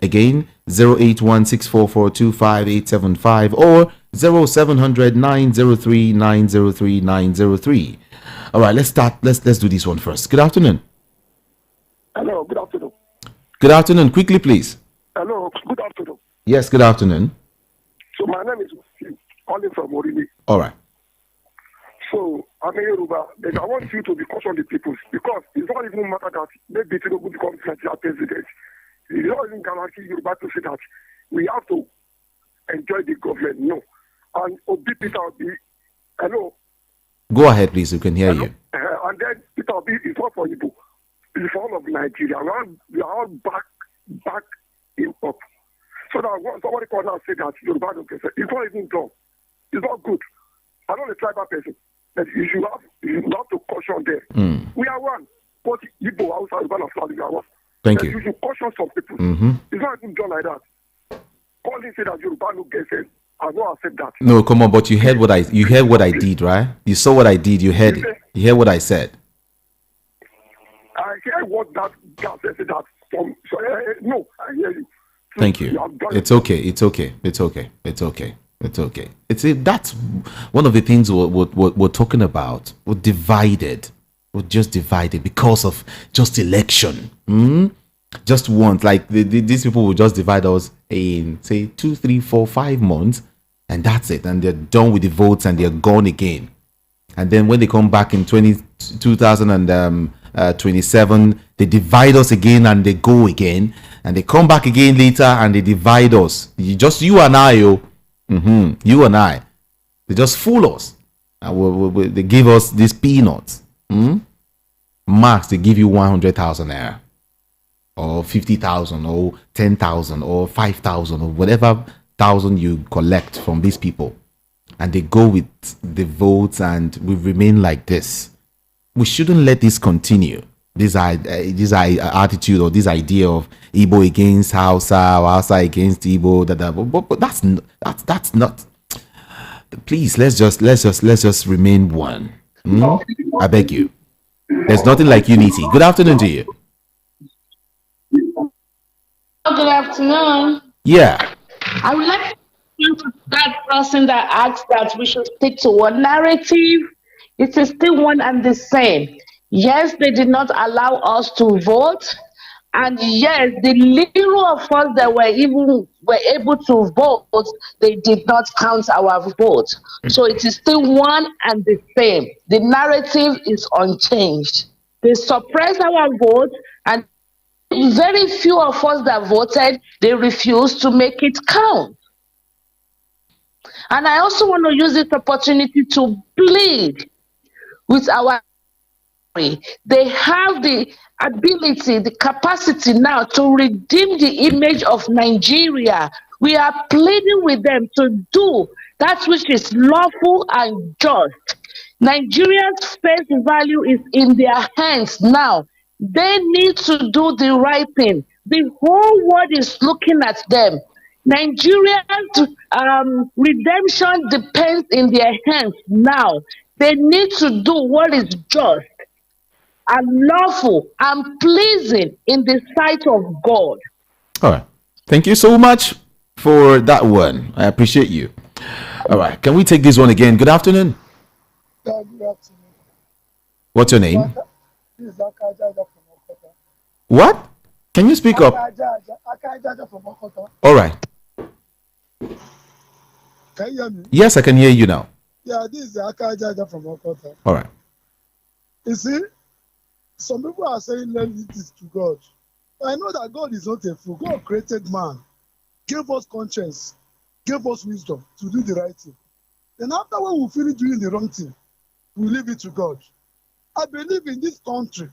Again, 081-64425875 or 0700-903-903-903. All right, let's start. Let's do this one first. Good afternoon. Hello, good afternoon. Good afternoon. Quickly, please. Hello, good afternoon. Yes, good afternoon. So my name is Steve, calling from Morini. All right. So I'm a Yoruba, and I want you to be cautious on the people, because it's not even matter that maybe Tinubu becomes Nigeria president. It's not even guarantee Yoruba to say that we have to enjoy the government. No. And Obi Peter Obi, hello. Go ahead, please. We can hear you. And then Peter Obi is not for Igbo. It's for all of Nigeria. We are all back him up. So that somebody called out and said that Yoruba don't get it. It's not even done. It's not good. I'm not a tribal person. But you should have to caution them. We are one. But Igbo, Hausa, Yoruba, and we are one. Thank you. you. You should caution some people. It's not even done like that. Calling say that Yoruba no get it. I don't accept that. No, come on, but you heard what I did, right? You saw what I did. You heard it. You heard what I said. I hear what that said that from. So, no, I hear you. So Thank you. It's okay. It's okay. It's okay. It's okay. It's okay. That's one of the things we're talking about. We're divided. We're just divided because of just election. Just want, like these people will just divide us in, say, 2, 3, 4, 5 months, and that's it. And they're done with the votes and they're gone again. And then when they come back in 2027, they divide us again and they go again. And they come back again later and they divide us. You and I, you and I. They just fool us. They give us these peanuts. Max, they give you 100,000 naira, or 50,000, or 10,000, or 5,000, or whatever thousand you collect from these people, and they go with the votes, and we remain like this. We shouldn't let this continue. This attitude, or this idea of Igbo against Hausa, or Hausa against Igbo. But that's not. Please, let's just remain one. I beg you. There's nothing like unity. Good afternoon to you. Good afternoon. Yeah. I would like to that person that asked that we should stick to one narrative. It is still one and the same. Yes, they did not allow us to vote. And yes, the little of us that were able to vote, they did not count our vote. So it is still one and the same. The narrative is unchanged. They suppressed our vote, and very few of us that voted, they refused to make it count. And I also want to use this opportunity to plead with our they have the ability, the capacity now to redeem the image of Nigeria. We are pleading with them to do that which is lawful and just. Nigeria's face value is in their hands now. They need to do the right thing. The whole world is looking at them. Nigeria's redemption depends in their hands now. They need to do what is just and lawful and pleasing in the sight of God. All right. Thank you so much for that one. I appreciate you. All right. Can we take this one again? Good afternoon. Good afternoon. What's your name? This is Akajaja from Okota. What? Can you speak up? Akajaja from Okota. All right. Can you hear me? Yes, I can hear you now. Yeah, this is Akajaja from Okota. All right. You see, some people are saying, let this to God. I know that God is not a fool. God created man, gave us conscience, gave us wisdom to do the right thing. Then after when we finish doing the wrong thing, we leave it to God. I believe in this country,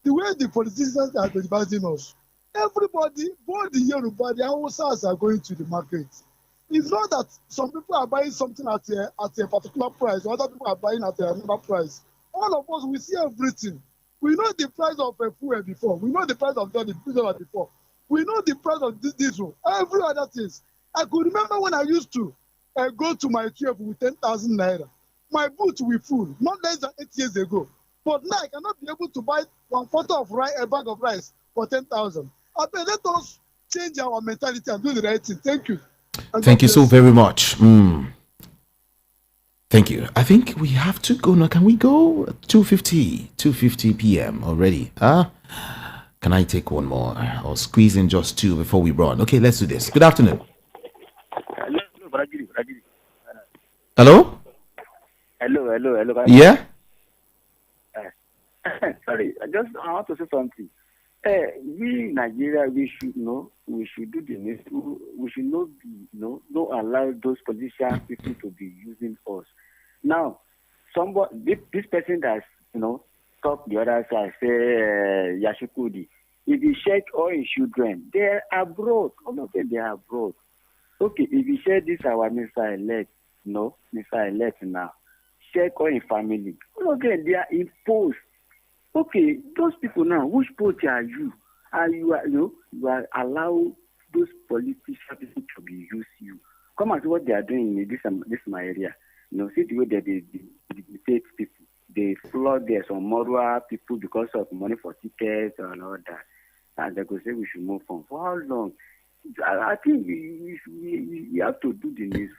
the way the politicians are advising us, everybody, both the Yoruba, the Hausas are going to the market. It's not that some people are buying something at a particular price, other people are buying at another price. All of us, we see everything. We know the price of a fuel before. We know the price of the diesel before. We know the price of diesel. Every other things. I could remember when I used to go to my trip with 10,000 naira. My boots were full, not less than 8 years ago. But now I cannot be able to buy a bag of rice for 10,000. I mean, let us change our mentality and do the right thing. Thank you. Thank you so very much. Thank you. I think we have to go now. Can we go 2:50 p.m. already? Can I take one more or squeeze in just two before we run? Okay, let's do this. Good afternoon. Hello? Hello. Yeah? Sorry, I want to say something. We in Nigeria, we should do the needful. We should not not allow those politician people to be using us. Now, this person that's talk the other side, say Yashikudi, if you check all his children, they're abroad. All of them, they are abroad. Okay, if you share this our Mr. Elect now, check all his family. All of them, they are imposed. Okay, those people now, which party are you? You are allow those politician people to be used you. Come and see what they are doing in this my area. See the way that they dictate people. They flood there some Morua people because of money for tickets and all that. And they go say we should move on. For how long? I think we have to do the news.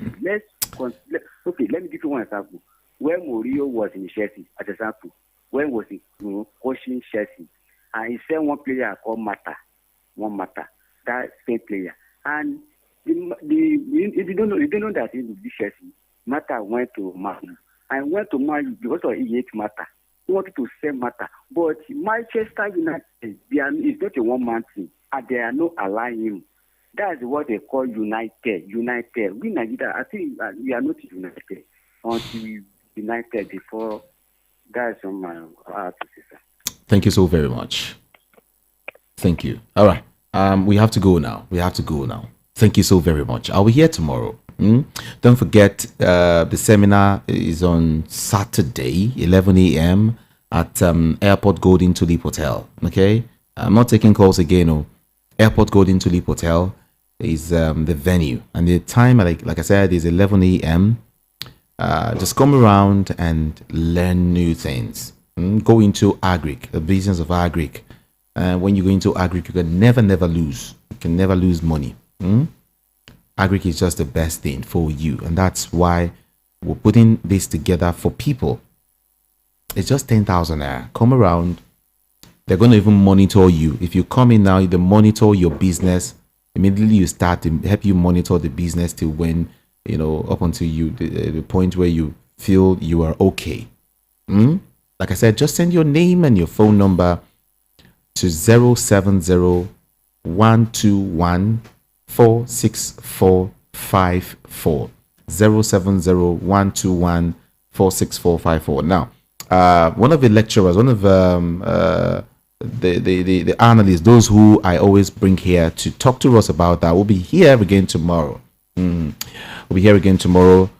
Okay, let me give you one example. When Mourinho was in Chelsea, as an example, when was he coaching Chelsea, and he sent one player called Mata, that same player, and you don't know that in the Chelsea, Mata went to Man U, and went to Man U because of he hate Mata. He wanted to sell Mata, but Manchester United, it's not a one-man team, and they are not allowing him. That's what they call United. We Nigeria, I think we are not united until we united before. That's on my heart to say, sir. Thank you so very much. Thank you. All right. We have to go now. Thank you so very much. I'll be here tomorrow. Don't forget, the seminar is on Saturday, 11 a.m. at Airport Golden Tulip Hotel. Okay? I'm not taking calls again. No. Airport Golden Tulip Hotel is the venue. And the time, like I said, is 11 a.m. Just come around and learn new things. Go into agric, the business of agric. When you go into agric, you can never lose. You can never lose money. Agric is just the best thing for you, and that's why we're putting this together for people. It's just 10,000 naira. Come around. They're going to even monitor you. If you come in now, they monitor your business. Immediately you start to help you monitor the business till when, up until the point where you feel you are okay. Like I said, just send your name and your phone number to 070-121-46454. 070-121-46454. Now, one of the lecturers, one of the analysts, those who I always bring here to talk to us about that, will be here again tomorrow. We'll be here again tomorrow.